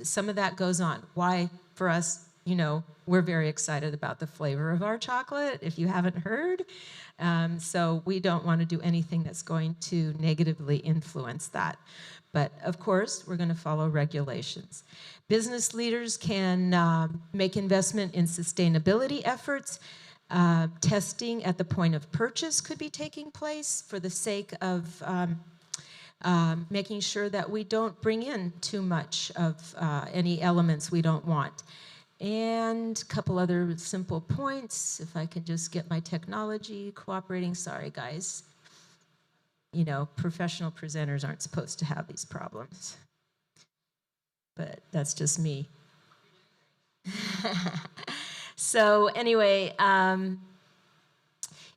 some of that goes on. Why, for us, you know, we're very excited about the flavor of our chocolate, if you haven't heard. So we don't want to do anything that's going to negatively influence that. But of course, we're going to follow regulations. Business leaders can make investment in sustainability efforts. Testing at the point of purchase could be taking place for the sake of making sure that we don't bring in too much of any elements we don't want. And a couple other simple points, if I can just get my technology cooperating. Sorry, guys. You know, professional presenters aren't supposed to have these problems. But that's just me. So anyway,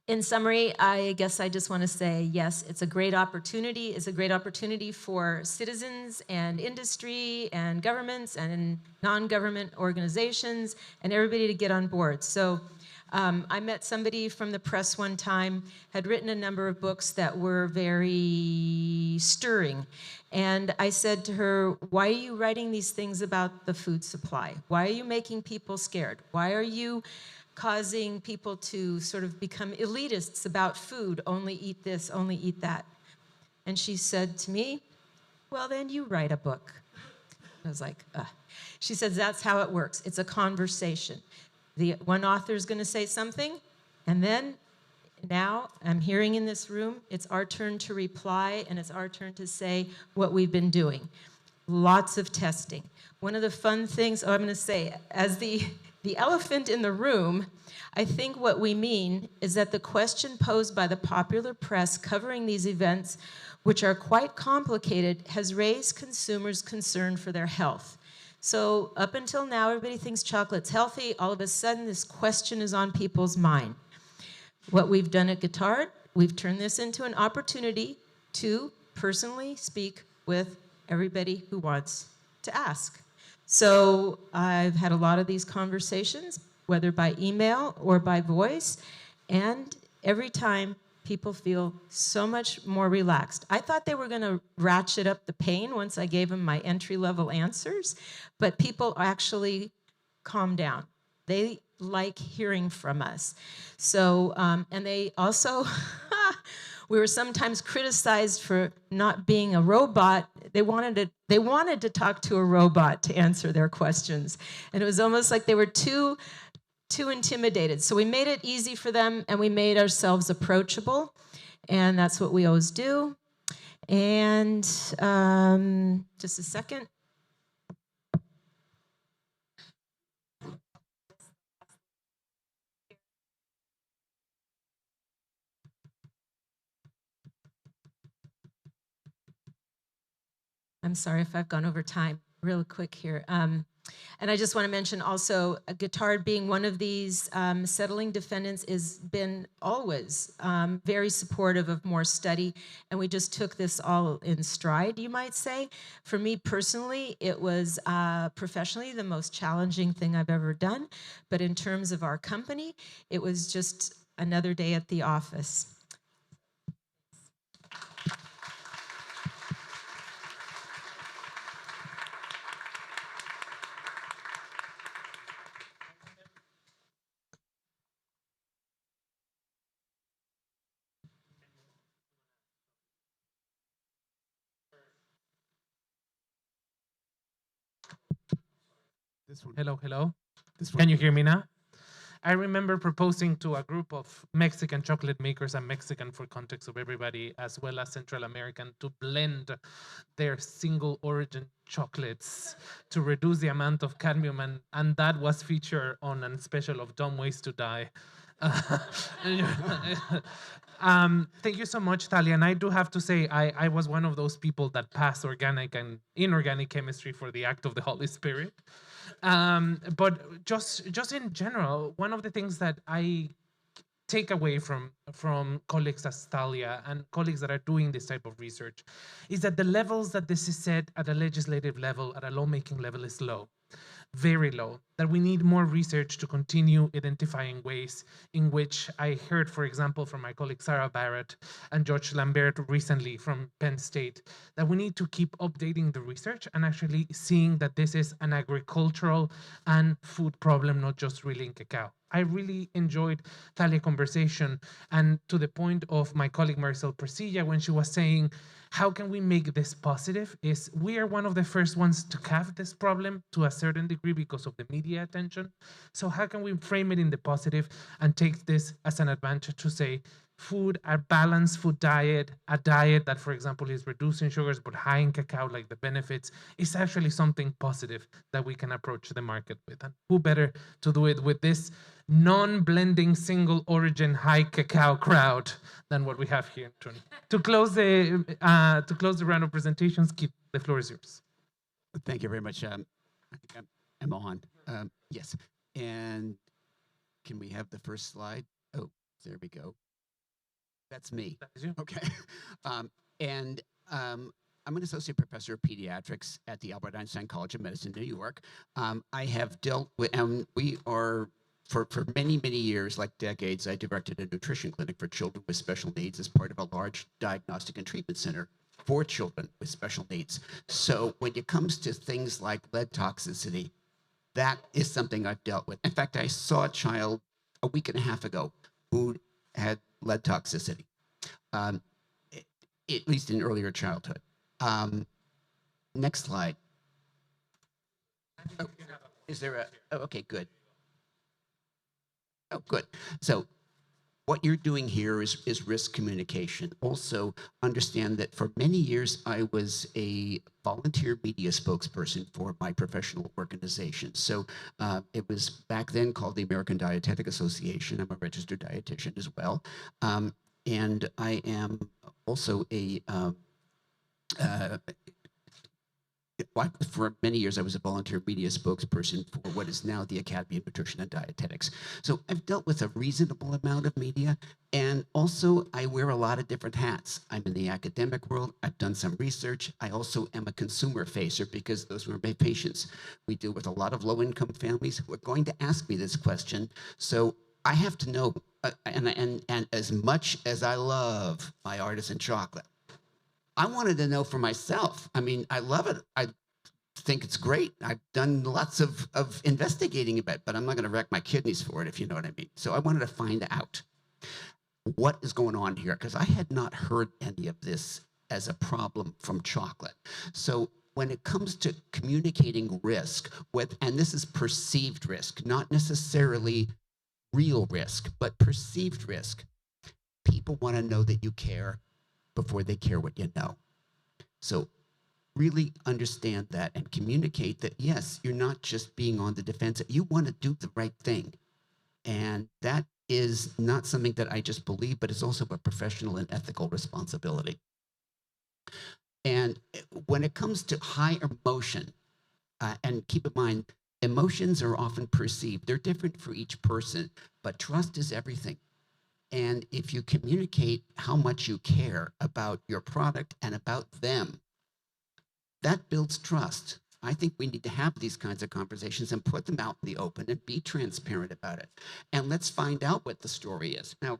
in summary, I guess I just want to say, yes, it's a great opportunity. It's a great opportunity for citizens and industry and governments and non-government organizations and everybody to get on board. So I met somebody from the press one time, had written a number of books that were very stirring. And I said to her, why are you writing these things about the food supply? Why are you making people scared? Why are you causing people to sort of become elitists about food, only eat this, only eat that? And she said to me, well, then you write a book. I was like, ugh. She says, that's how it works. It's a conversation. The one author is going to say something, and then now I'm hearing in this room, it's our turn to reply, and it's our turn to say what we've been doing. Lots of testing. One of the fun things, I'm going to say, as the elephant in the room, I think what we mean is that the question posed by the popular press covering these events, which are quite complicated, has raised consumers' concern for their health. So up until now, everybody thinks chocolate's healthy. All of a sudden, this question is on people's mind. What we've done at Guittard, we've turned this into an opportunity to personally speak with everybody who wants to ask. So I've had a lot of these conversations, whether by email or by voice, and every time people feel so much more relaxed. I thought they were going to ratchet up the pain once I gave them my entry-level answers, but people actually calm down. They like hearing from us. So, and they also, we were sometimes criticized for not being a robot. They wanted to talk to a robot to answer their questions. And it was almost like they were too intimidated. So we made it easy for them, and we made ourselves approachable. And that's what we always do. And just a second. I'm sorry if I've gone over time real quick here. And I just want to mention also, Guittard being one of these settling defendants has been always very supportive of more study, and we just took this all in stride, you might say. For me personally, it was professionally the most challenging thing I've ever done, but in terms of our company, it was just another day at the office. Hello, hello. Can you hear me now? I remember proposing to a group of Mexican chocolate makers, and Mexican for context of everybody, as well as Central American, to blend their single origin chocolates to reduce the amount of cadmium, and that was featured on a special of Dumb Ways to Die. Thank you so much, Thalia. And I do have to say, I was one of those people that passed organic and inorganic chemistry for the act of the Holy Spirit. But just in general, one of the things that I take away from colleagues as Thalia and colleagues that are doing this type of research is that the levels that this is set at a legislative level, at a lawmaking level, is low. Very low, that we need more research to continue identifying ways in which I heard, for example, from my colleague Sarah Barrett and George Lambert recently from Penn State, that we need to keep updating the research and actually seeing that this is an agricultural and food problem, not just really in cacao. I really enjoyed Thalia's conversation, and to the point of my colleague Maricel Persilla when she was saying, how can we make this positive? Is we are one of the first ones to have this problem to a certain degree because of the media attention. So how can we frame it in the positive and take this as an advantage to say food, a balanced food diet, a diet that, for example, is reducing sugars but high in cacao, like the benefits, is actually something positive that we can approach the market with. And who better to do it with this non-blending single origin high cacao crowd than what we have here. To close the round of presentations, Keith, the floor is yours. Thank you very much. I think I'm on. Yes. And can we have the first slide? Oh, there we go. That's me. That is you. Okay. I'm an associate professor of pediatrics at the Albert Einstein College of Medicine, New York. I have dealt with, we are, for many, many years, like decades, I directed a nutrition clinic for children with special needs as part of a large diagnostic and treatment center for children with special needs. So when it comes to things like lead toxicity, that is something I've dealt with. In fact, I saw a child a week and a half ago who had lead toxicity, at least in earlier childhood. Next slide. Oh, is there a, oh, okay, good. Oh, good. So what you're doing here is risk communication. Also understand that for many years, I was a volunteer media spokesperson for my professional organization. So it was back then called the American Dietetic Association. I'm a registered dietitian as well. And I am also for many years, I was a volunteer media spokesperson for what is now the Academy of Nutrition and Dietetics. So I've dealt with a reasonable amount of media, and also I wear a lot of different hats. I'm in the academic world. I've done some research. I also am a consumer facer because those were my patients. We deal with a lot of low-income families who are going to ask me this question. So I have to know, and as much as I love my artisan chocolate, I wanted to know for myself. I mean, I love it. I think it's great. I've done lots of investigating about it, but I'm not going to wreck my kidneys for it, if you know what I mean. So I wanted to find out what is going on here, because I had not heard any of this as a problem from chocolate. So when it comes to communicating risk, and this is perceived risk, not necessarily real risk, but perceived risk, people want to know that you care before they care what you know. So really understand that and communicate that, yes, you're not just being on the defensive. You want to do the right thing. And that is not something that I just believe, but it's also a professional and ethical responsibility. And when it comes to high emotion, and keep in mind, emotions are often perceived. They're different for each person, but trust is everything. And if you communicate how much you care about your product and about them, that builds trust. I think we need to have these kinds of conversations and put them out in the open and be transparent about it. And let's find out what the story is. Now,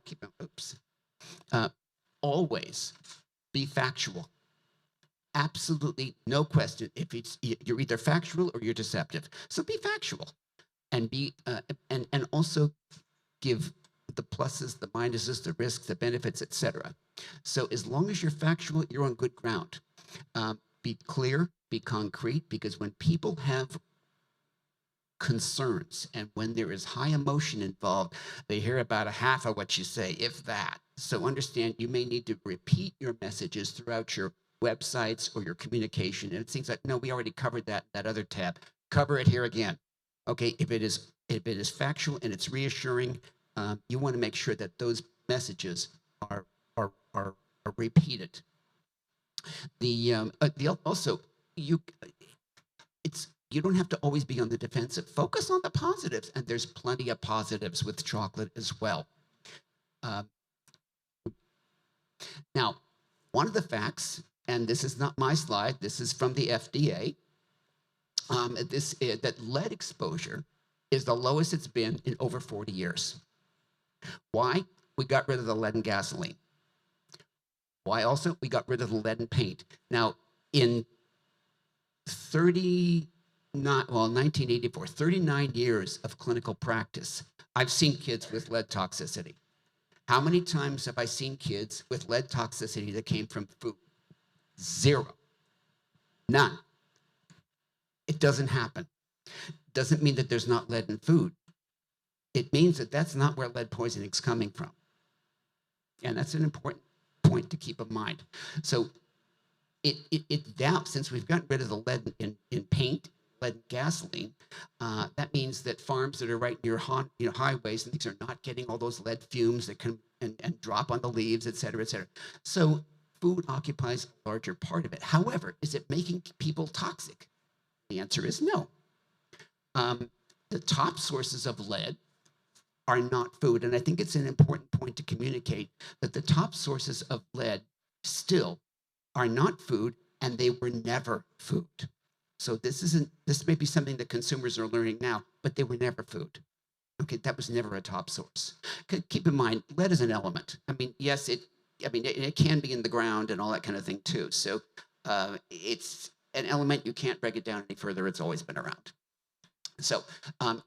always be factual. Absolutely no question. If you're either factual or you're deceptive. So be factual and be and also give the pluses, the minuses, the risks, the benefits, etc. So as long as you're factual, you're on good ground. Be clear, be concrete, because when people have concerns. And when there is high emotion involved, they hear about a half of what you say, if that. So understand you may need to repeat your messages throughout your websites or your communication. And it seems like, no, we already covered that other tab. Cover it here again. Okay, if it is factual and it's reassuring, you want to make sure that those messages are repeated. Also, you don't have to always be on the defensive. Focus on the positives, and there's plenty of positives with chocolate as well. Now, one of the facts, and this is not my slide, this is from the FDA, that lead exposure is the lowest it's been in over 40 years. Why? We got rid of the lead in gasoline. Why also? We got rid of the lead in paint. Now, in 1984, 39 years of clinical practice, I've seen kids with lead toxicity. How many times have I seen kids with lead toxicity that came from food? Zero. None. It doesn't happen. Doesn't mean that there's not lead in food. It means that that's not where lead poisoning is coming from. And that's an important point to keep in mind. So it doubts, since we've gotten rid of the lead in paint, lead in gasoline, that means that farms that are right near highways and things are not getting all those lead fumes that can and drop on the leaves, et cetera, et cetera. So food occupies a larger part of it. However, is it making people toxic? The answer is no. The top sources of lead are not food. And I think it's an important point to communicate that the top sources of lead still are not food, and they were never food. So this may be something that consumers are learning now, but they were never food. Okay, that was never a top source. Keep in mind, lead is an element. I mean, yes, it can be in the ground and all that kind of thing too. So it's an element, you can't break it down any further. It's always been around. So in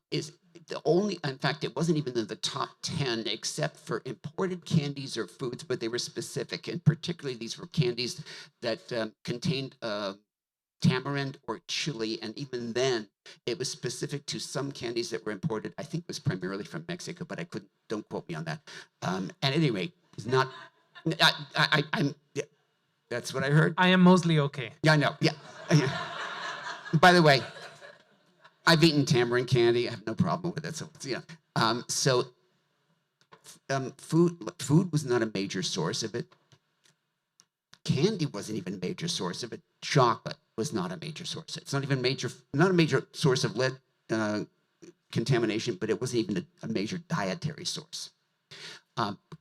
fact, it wasn't even in the top 10 except for imported candies or foods, but they were specific. And particularly these were candies that contained tamarind or chili. And even then, it was specific to some candies that were imported. I think it was primarily from Mexico, but don't quote me on that. At any rate, it's not, that's what I heard. I am mostly okay. Yeah, I know. Yeah. By the way, I've eaten tamarind candy. I have no problem with it. So, food was not a major source of it. Candy wasn't even a major source of it. Chocolate was not a major source. It's not even not a major source of lead contamination, but it wasn't even a major dietary source.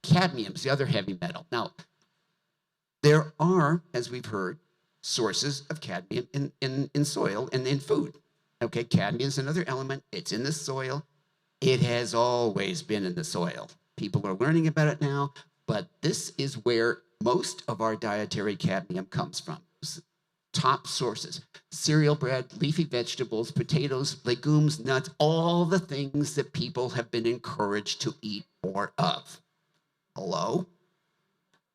Cadmium is the other heavy metal. Now, there are, as we've heard, sources of cadmium in soil and in food. Okay, cadmium is another element. It's in the soil. It has always been in the soil. People are learning about it now, but this is where most of our dietary cadmium comes from. Top sources: cereal bread, leafy vegetables, potatoes, legumes, nuts, all the things that people have been encouraged to eat more of. Hello?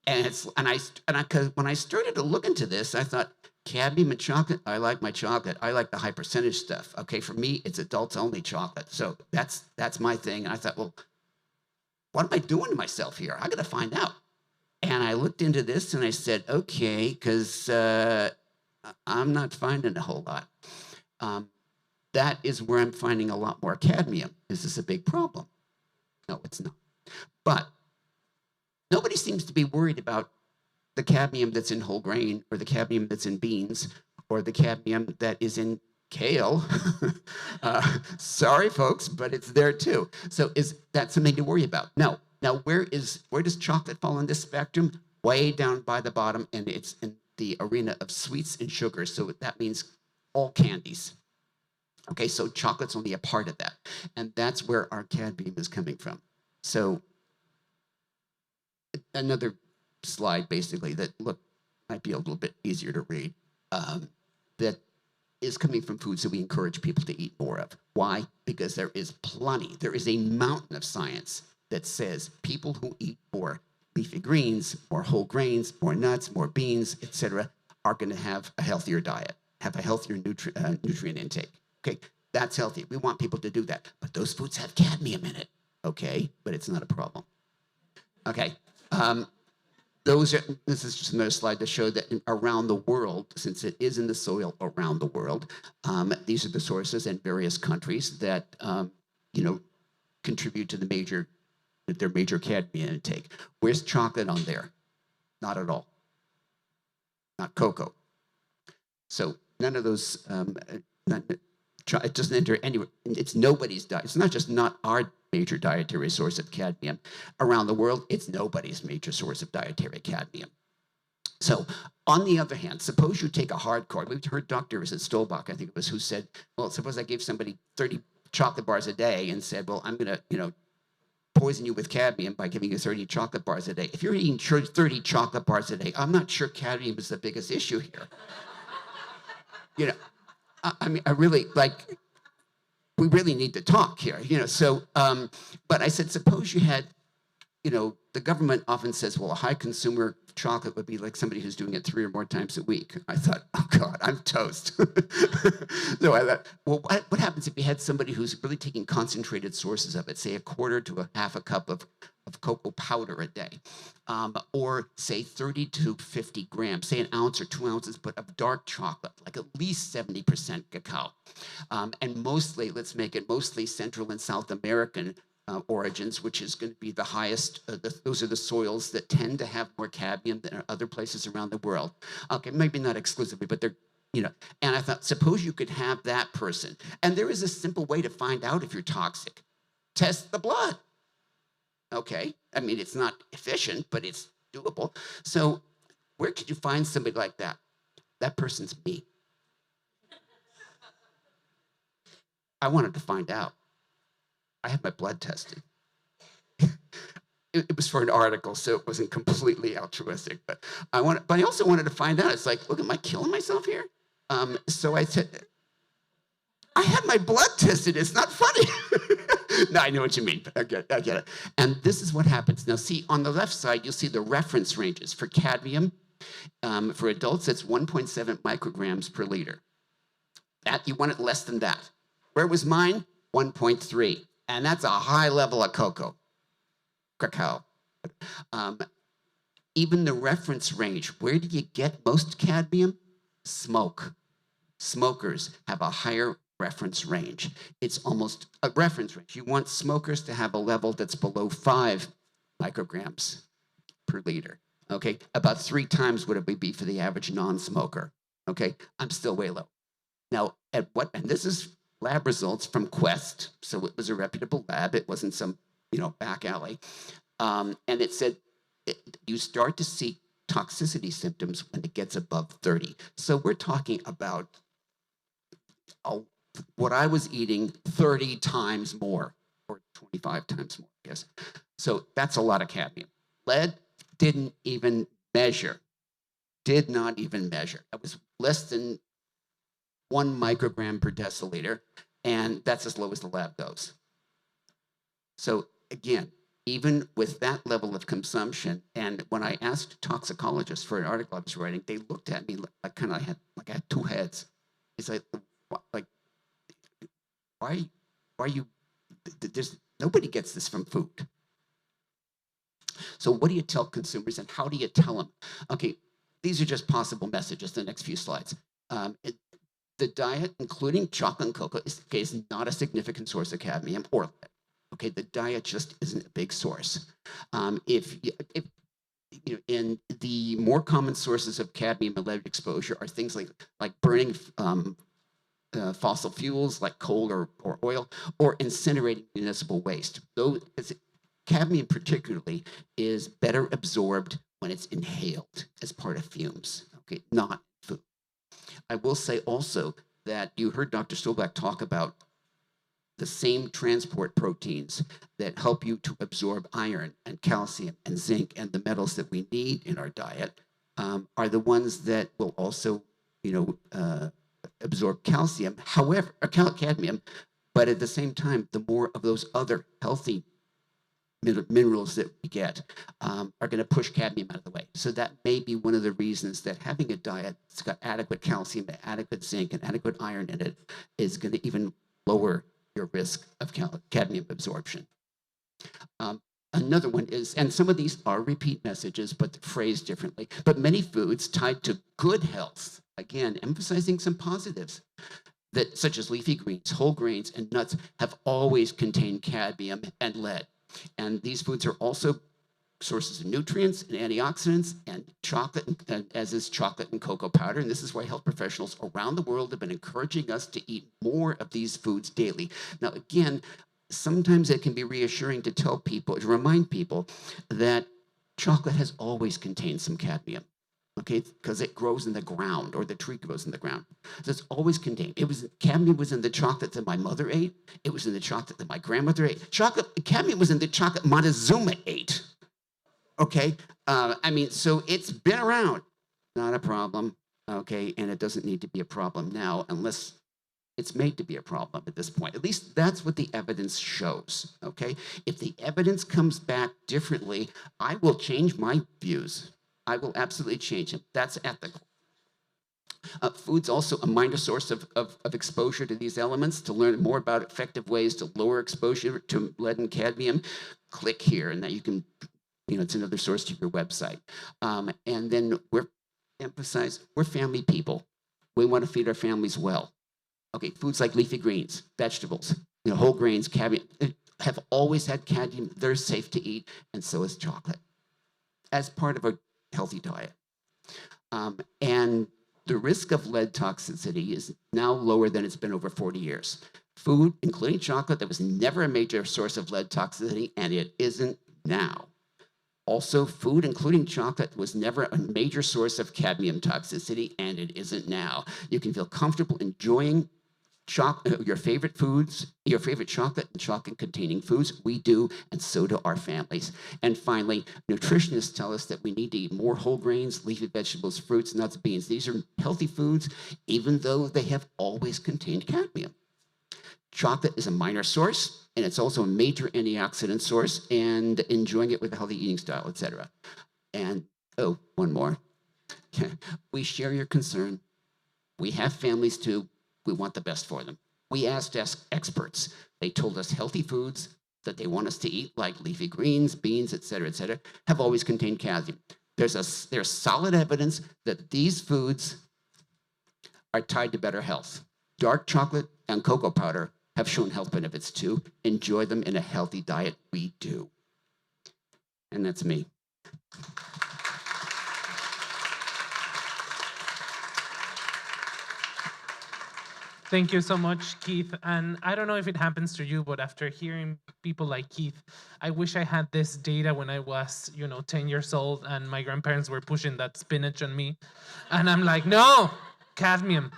And when I started to look into this, I thought, cadmium and chocolate, I like my chocolate. I like the high percentage stuff. Okay, for me, it's adults only chocolate. So that's my thing. And I thought, well, what am I doing to myself here? I got to find out. And I looked into this and I said, okay, because I'm not finding a whole lot. That is where I'm finding a lot more cadmium. Is this a big problem? No, it's not. But nobody seems to be worried about the cadmium that's in whole grain, or the cadmium that's in beans, or the cadmium that is in kale. Sorry, folks, but it's there too. So is that something to worry about? No. Now, where does chocolate fall on this spectrum? Way down by the bottom, and it's in the arena of sweets and sugars. So that means all candies. Okay, so chocolate's only a part of that. And that's where our cadmium is coming from. So another slide, basically, that might be a little bit easier to read, that is coming from foods that we encourage people to eat more of. Why? Because there is a mountain of science that says people who eat more leafy greens, more whole grains, more nuts, more beans, etc., are going to have a healthier diet, have a healthier nutrient intake. Okay, That's healthy. We want people to do that. But those foods have cadmium in it, okay? But it's not a problem. Okay. This is just another slide to show that around the world, since it is in the soil around the world, these are the sources in various countries that, contribute to their major cadmium intake. Where's chocolate on there? Not at all. Not cocoa. So none of those, it doesn't enter anywhere. It's nobody's diet. It's not just not our major dietary source of cadmium. Around the world, it's nobody's major source of dietary cadmium. So on the other hand, suppose you take a hardcore. We've heard Dr. Stolbach, I think it was, who said, well, suppose I gave somebody 30 chocolate bars a day and said, well, I'm going to, poison you with cadmium by giving you 30 chocolate bars a day. If you're eating 30 chocolate bars a day, I'm not sure cadmium is the biggest issue here. I mean, we really need to talk here, so, but I said, suppose you had, the government often says, well, a high consumer chocolate would be like somebody who's doing it 3 or more times a week. I thought, oh God, I'm toast. So I thought, well, what happens if you had somebody who's really taking concentrated sources of it, say 1/4 to 1/2 cup of cocoa powder a day, or say 30 to 50 grams, say 1 ounce or 2 ounces, but of dark chocolate, like at least 70% cacao. And mostly, let's make it mostly Central and South American origins, which is going to be the highest. Those are the soils that tend to have more cadmium than other places around the world. Okay, maybe not exclusively, but they're, and I thought, suppose you could have that person. And there is a simple way to find out if you're toxic. Test the blood. Okay, I mean, it's not efficient, but it's doable. So where could you find somebody like that? That person's me. I wanted to find out. I had my blood tested. It was for an article, so it wasn't completely altruistic, but I also wanted to find out. It's like, look, am I killing myself here? So I said, I had my blood tested. It's not funny. No, I know what you mean. I get it. And this is what happens. Now, see, on the left side, you'll see the reference ranges for cadmium. For adults, it's 1.7 micrograms per liter. That you want it less than that. Where was mine? 1.3. And that's a high level of cacao. Even the reference range, where do you get most cadmium? Smoke. Smokers have a higher reference range. It's almost a reference range. You want smokers to have a level that's below 5 micrograms per liter. Okay, about 3 times what it would be for the average non-smoker. Okay, I'm still way low. Now, and this is lab results from Quest, so it was a reputable lab. It wasn't some, back alley. And it said you start to see toxicity symptoms when it gets above 30. So we're talking about what I was eating 30 times more, or 25 times more, I guess. So that's a lot of cadmium. Lead didn't even measure. Did not even measure. It was less than 1 microgram per deciliter, and that's as low as the lab goes. So again, even with that level of consumption, and when I asked toxicologists for an article I was writing, they looked at me like I had 2 heads. It's like why are you? There's nobody gets this from food. So what do you tell consumers, and how do you tell them? Okay, these are just possible messages. The next few slides. The diet, including chocolate and cocoa, is not a significant source of cadmium or lead. Okay, the diet just isn't a big source. If in the more common sources of cadmium and lead exposure are things like burning fossil fuels like coal or oil, or incinerating municipal waste. Cadmium particularly is better absorbed when it's inhaled as part of fumes. Okay, not food. I will say also that you heard Dr. Stolbach talk about the same transport proteins that help you to absorb iron and calcium and zinc and the metals that we need in our diet are the ones that will also, absorb calcium, however, or cadmium, but at the same time, the more of those other healthy minerals that we get are going to push cadmium out of the way. So that may be one of the reasons that having a diet that's got adequate calcium, adequate zinc, and adequate iron in it is going to even lower your risk of cadmium absorption. Another one is, and some of these are repeat messages, but phrased differently, but many foods tied to good health, again, emphasizing some positives, that such as leafy greens, whole grains, and nuts have always contained cadmium and lead. And these foods are also sources of nutrients and antioxidants, and chocolate, as is chocolate and cocoa powder. And this is why health professionals around the world have been encouraging us to eat more of these foods daily. Now, again, sometimes it can be reassuring to tell people, to remind people that chocolate has always contained some cadmium, okay, because it grows in the ground, or the tree grows in the ground. So it's always contained. Cadmium was in the chocolate that my mother ate. It was in the chocolate that my grandmother ate. Cadmium was in the chocolate Montezuma ate. Okay, so it's been around, not a problem, okay, and it doesn't need to be a problem now unless it's made to be a problem at this point. At least that's what the evidence shows, okay? If the evidence comes back differently, I will change my views. I will absolutely change them. That's ethical. Food's also a minor source of exposure to these elements. To learn more about effective ways to lower exposure to lead and cadmium, click here, and that you can, it's another source to your website. And then we're family people. We want to feed our families well. Okay, foods like leafy greens, vegetables, whole grains, cadmium, have always had cadmium. They're safe to eat, and so is chocolate, as part of a healthy diet. And the risk of lead toxicity is now lower than it's been over 40 years. Food, including chocolate, that was never a major source of lead toxicity, and it isn't now. Also, food, including chocolate, was never a major source of cadmium toxicity, and it isn't now. You can feel comfortable enjoying your favorite foods, your favorite chocolate and chocolate-containing foods. We do, and so do our families. And finally, nutritionists tell us that we need to eat more whole grains, leafy vegetables, fruits, nuts, beans. These are healthy foods, even though they have always contained cadmium. Chocolate is a minor source, and it's also a major antioxidant source, and enjoying it with a healthy eating style, etc. And, one more. We share your concern. We have families too. We want the best for them. We asked experts. They told us healthy foods that they want us to eat, like leafy greens, beans, etc., have always contained cadmium. There's solid evidence that these foods are tied to better health. Dark chocolate and cocoa powder have shown health benefits too. Enjoy them in a healthy diet. We do. And that's me. Thank you so much, Keith. And I don't know if it happens to you, but after hearing people like Keith, I wish I had this data when I was, 10 years old and my grandparents were pushing that spinach on me. And I'm like, no, cadmium.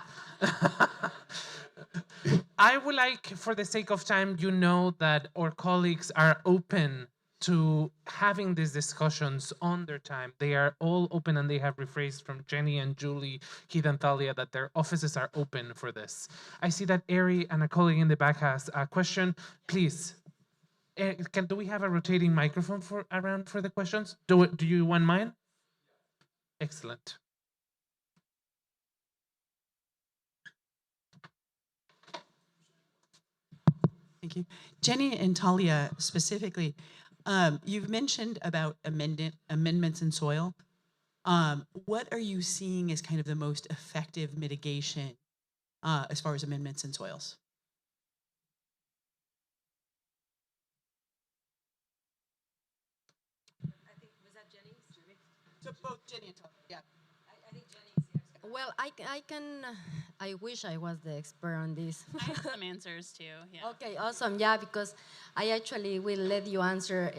I would like, for the sake of time, that our colleagues are open to having these discussions on their time. They are all open, and they have rephrased from Jenny and Julie, Keith and Thalia, that their offices are open for this. I see that Ari and a colleague in the back has a question. Please, do we have a rotating microphone around for the questions? Do you want mine? Excellent. Thank you. Jenny and Thalia specifically, you've mentioned about amendments in soil. What are you seeing as kind of the most effective mitigation as far as amendments in soils? I think, was that Jenny? So both Jenny and Thalia, yeah. I think Jenny's the expert. Well, I wish I was the expert on this. I have some answers too. Yeah. Okay, awesome. Yeah, because I actually will let you answer.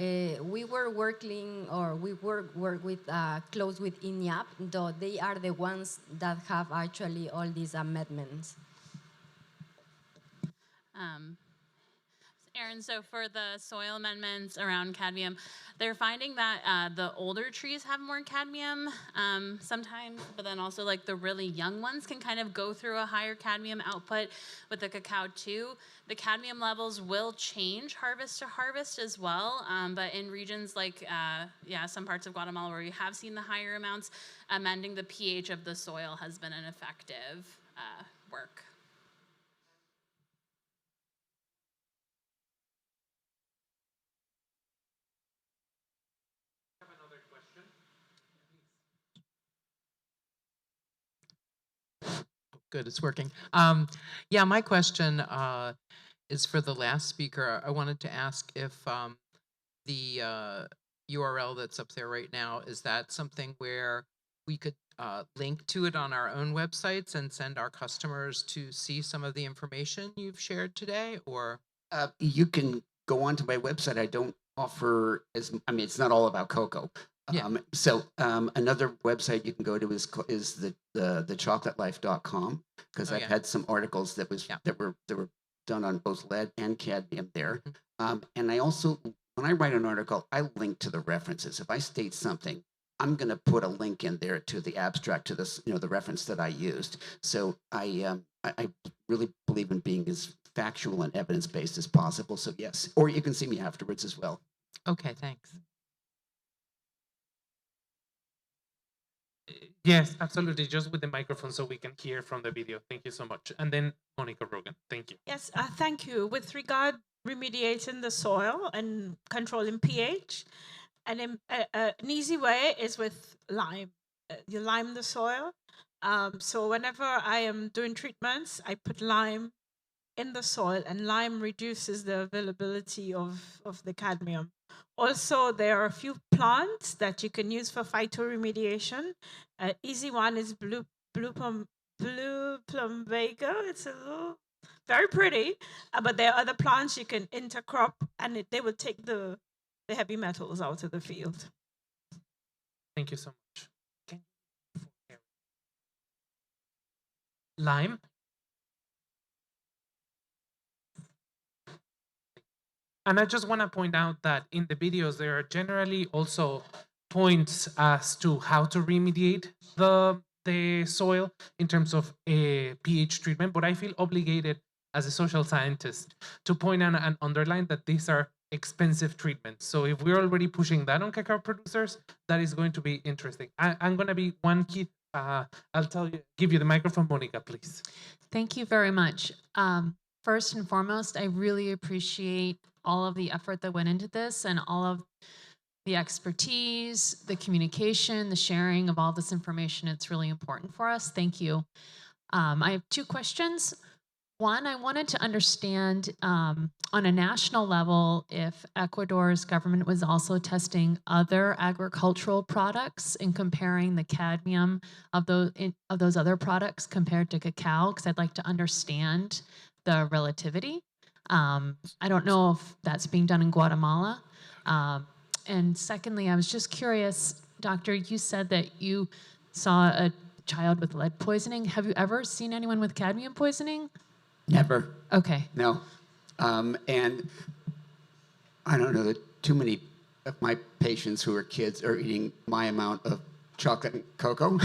We were working, or we work with close with INEAP, though they are the ones that have actually all these amendments. Aaron, so for the soil amendments around cadmium, they're finding that the older trees have more cadmium sometimes, but then also like the really young ones can kind of go through a higher cadmium output with the cacao too. The cadmium levels will change harvest to harvest as well, but in regions like, some parts of Guatemala where you have seen the higher amounts, amending the pH of the soil has been an effective work. Good, it's working. Yeah, my question is for the last speaker. I wanted to ask if the URL that's up there right now, is that something where we could link to it on our own websites and send our customers to see some of the information you've shared today, or? You can go onto my website. I don't offer I mean, it's not all about cocoa. Yeah. Another website you can go to is the chocolatelife.com, because Oh, I've yeah. had some articles that were done on both lead and cadmium there. And I also, when I write an article, I link to the references. If I state something, I'm going to put a link in there to the abstract, to this, the reference that I used. So I really believe in being as factual and evidence-based as possible. So yes, or you can see me afterwards as well. Okay, thanks. Yes, absolutely. Just with the microphone so we can hear from the video. Thank you so much. And then Monica Rogan. Thank you. Yes, thank you. With regard remediating the soil and controlling pH, and an easy way is with lime. You lime the soil. So whenever I am doing treatments, I put lime in the soil, and lime reduces the availability of the cadmium. Also, there are a few plants that you can use for phytoremediation. Easy one is blue plumbago. It's a little very pretty, but there are other plants you can intercrop, and they will take the heavy metals out of the field. Thank you so much. Lime. And I just want to point out that in the videos, there are generally also points as to how to remediate the soil in terms of a pH treatment. But I feel obligated as a social scientist to point out and underline that these are expensive treatments. So if we're already pushing that on cacao producers, that is going to be interesting. I'm going to be one key. I'll give you the microphone, Monica, please. Thank you very much. First and foremost, I really appreciate all of the effort that went into this and all of the expertise, the communication, the sharing of all this information. It's really important for us. Thank you. I have two questions. One, I wanted to understand on a national level if Ecuador's government was also testing other agricultural products and comparing the cadmium of those other products compared to cacao, because I'd like to understand the relativity. I don't know if that's being done in Guatemala. And secondly, I was just curious, doctor, you said that you saw a child with lead poisoning. Have you ever seen anyone with cadmium poisoning? Never. Okay. No. And I don't know that too many of my patients who are kids are eating my amount of chocolate and cocoa.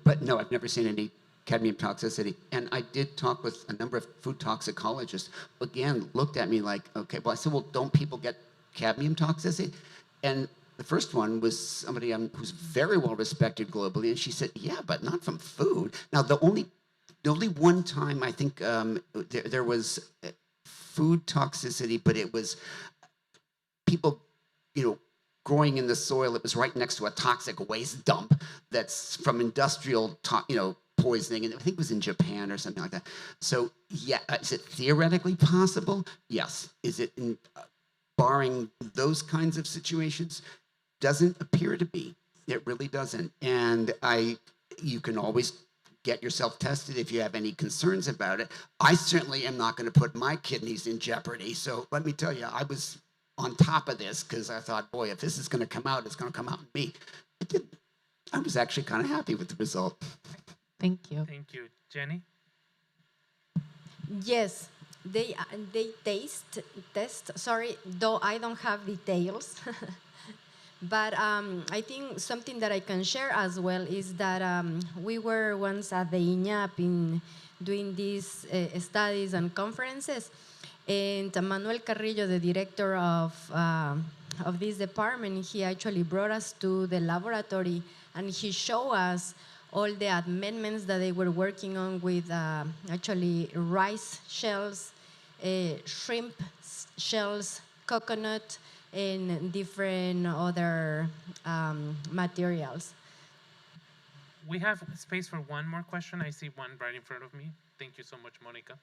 But no, I've never seen any cadmium toxicity. And I did talk with a number of food toxicologists, again, looked at me like, okay, well, I said, well, don't people get cadmium toxicity? And the first one was somebody who's very well respected globally, and she said, yeah, but not from food. Now, the only one time I think there was food toxicity, but it was people, growing in the soil. It was right next to a toxic waste dump that's from industrial, poisoning, and I think it was in Japan or something like that. So, yeah, is it theoretically possible? Yes. Is it barring those kinds of situations? Doesn't appear to be. It really doesn't. And you can always get yourself tested if you have any concerns about it. I certainly am not going to put my kidneys in jeopardy. So let me tell you, I was on top of this because I thought, boy, if this is going to come out, it's going to come out in me. It didn't. I was actually kind of happy with the result. Thank you. Thank you. Jenny? Yes, they test, sorry, though I don't have details. But I think something that I can share as well is that we were once at the INAP in doing these studies and conferences, and Manuel Carrillo, the director of this department, he actually brought us to the laboratory and he showed us all the amendments that they were working on with actually rice shells, shrimp shells, coconut, and different other materials. We have space for one more question. I see one right in front of me. Thank you so much, Monica.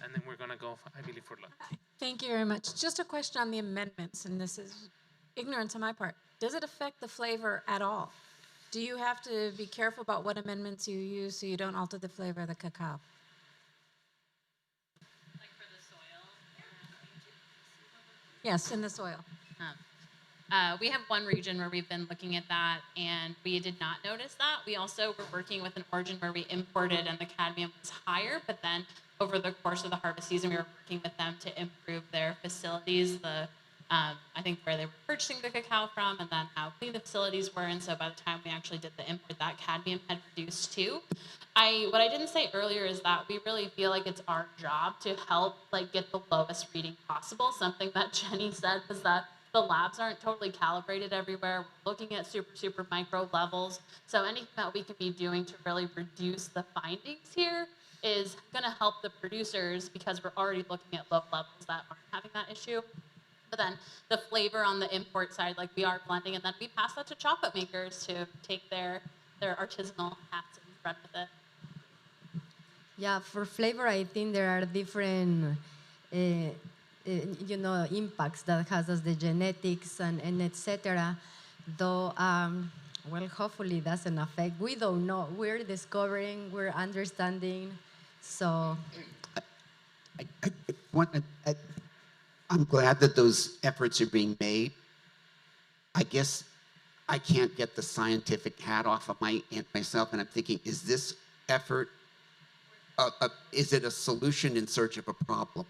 And then we're gonna go, I believe, for lunch. Thank you very much. Just a question on the amendments, and this is ignorance on my part. Does it affect the flavor at all? Do you have to be careful about what amendments you use so you don't alter the flavor of the cacao? Like for the soil? Yes, in the soil. We have one region where we've been looking at that, and we did not notice that. We also were working with an origin where we imported, and the cadmium was higher, but then over the course of the harvest season, we were working with them to improve their facilities, I think where they were purchasing the cacao from, and then how clean the facilities were. And so by the time we actually did the import, that cadmium had reduced too. What I didn't say earlier is that we really feel like it's our job to help get the lowest reading possible. Something that Jenny said was that the labs aren't totally calibrated everywhere. We're looking at super micro levels. So anything that we can be doing to really reduce the findings here is going to help the producers, because we're already looking at low levels that aren't having that issue. But then the flavor on the import side, we are blending, and then we pass that to chocolate makers to take their artisanal hats and run with it. Yeah, for flavor, I think there are different, impacts that has as the genetics and etc. Though, well, hopefully it doesn't affect. We don't know. We're discovering. We're understanding. So, I'm glad that those efforts are being made. I guess I can't get the scientific hat off of myself, and I'm thinking, is this effort, is it a solution in search of a problem?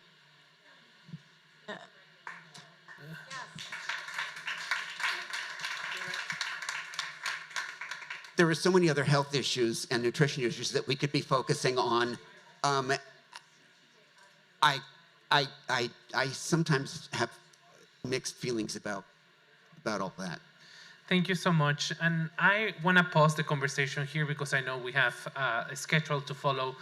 There are so many other health issues and nutrition issues that we could be focusing on. I sometimes have mixed feelings about all that. Thank you so much. And I want to pause the conversation here because I know we have a schedule to follow.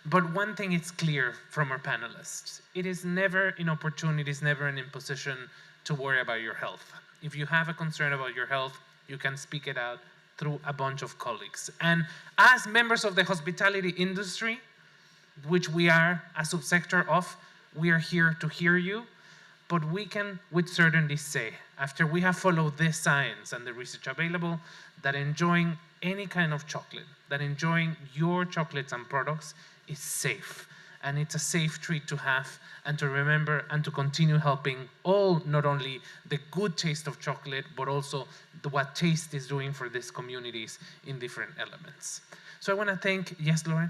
But one thing is clear from our panelists. It is never an opportunity, it is never an imposition to worry about your health. If you have a concern about your health, you can speak it out through a bunch of colleagues. And as members of the hospitality industry, which we are a subsector of, we are here to hear you, but we can with certainty say, after we have followed this science and the research available, that enjoying any kind of chocolate, that enjoying your chocolates and products is safe. And it's a safe treat to have and to remember and to continue helping all, not only the good taste of chocolate, but also what taste is doing for these communities in different elements. So I want to thank, yes, Lauren?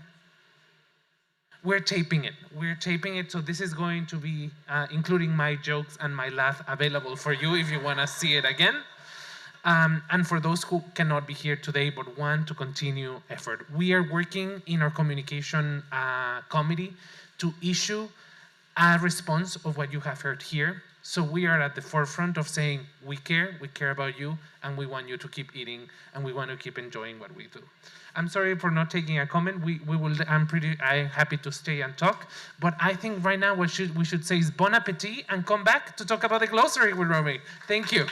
We're taping it. We're taping it, so this is going to be, including my jokes and my laugh, available for you if you want to see it again. And for those who cannot be here today but want to continue effort, we are working in our communication committee to issue a response of what you have heard here. So we are at the forefront of saying we care about you, and we want you to keep eating, and we want to keep enjoying what we do. I'm sorry for not taking a comment. I'm happy to stay and talk, but I think right now what we should say is bon appetit and come back to talk about the glossary with Romy. Thank you.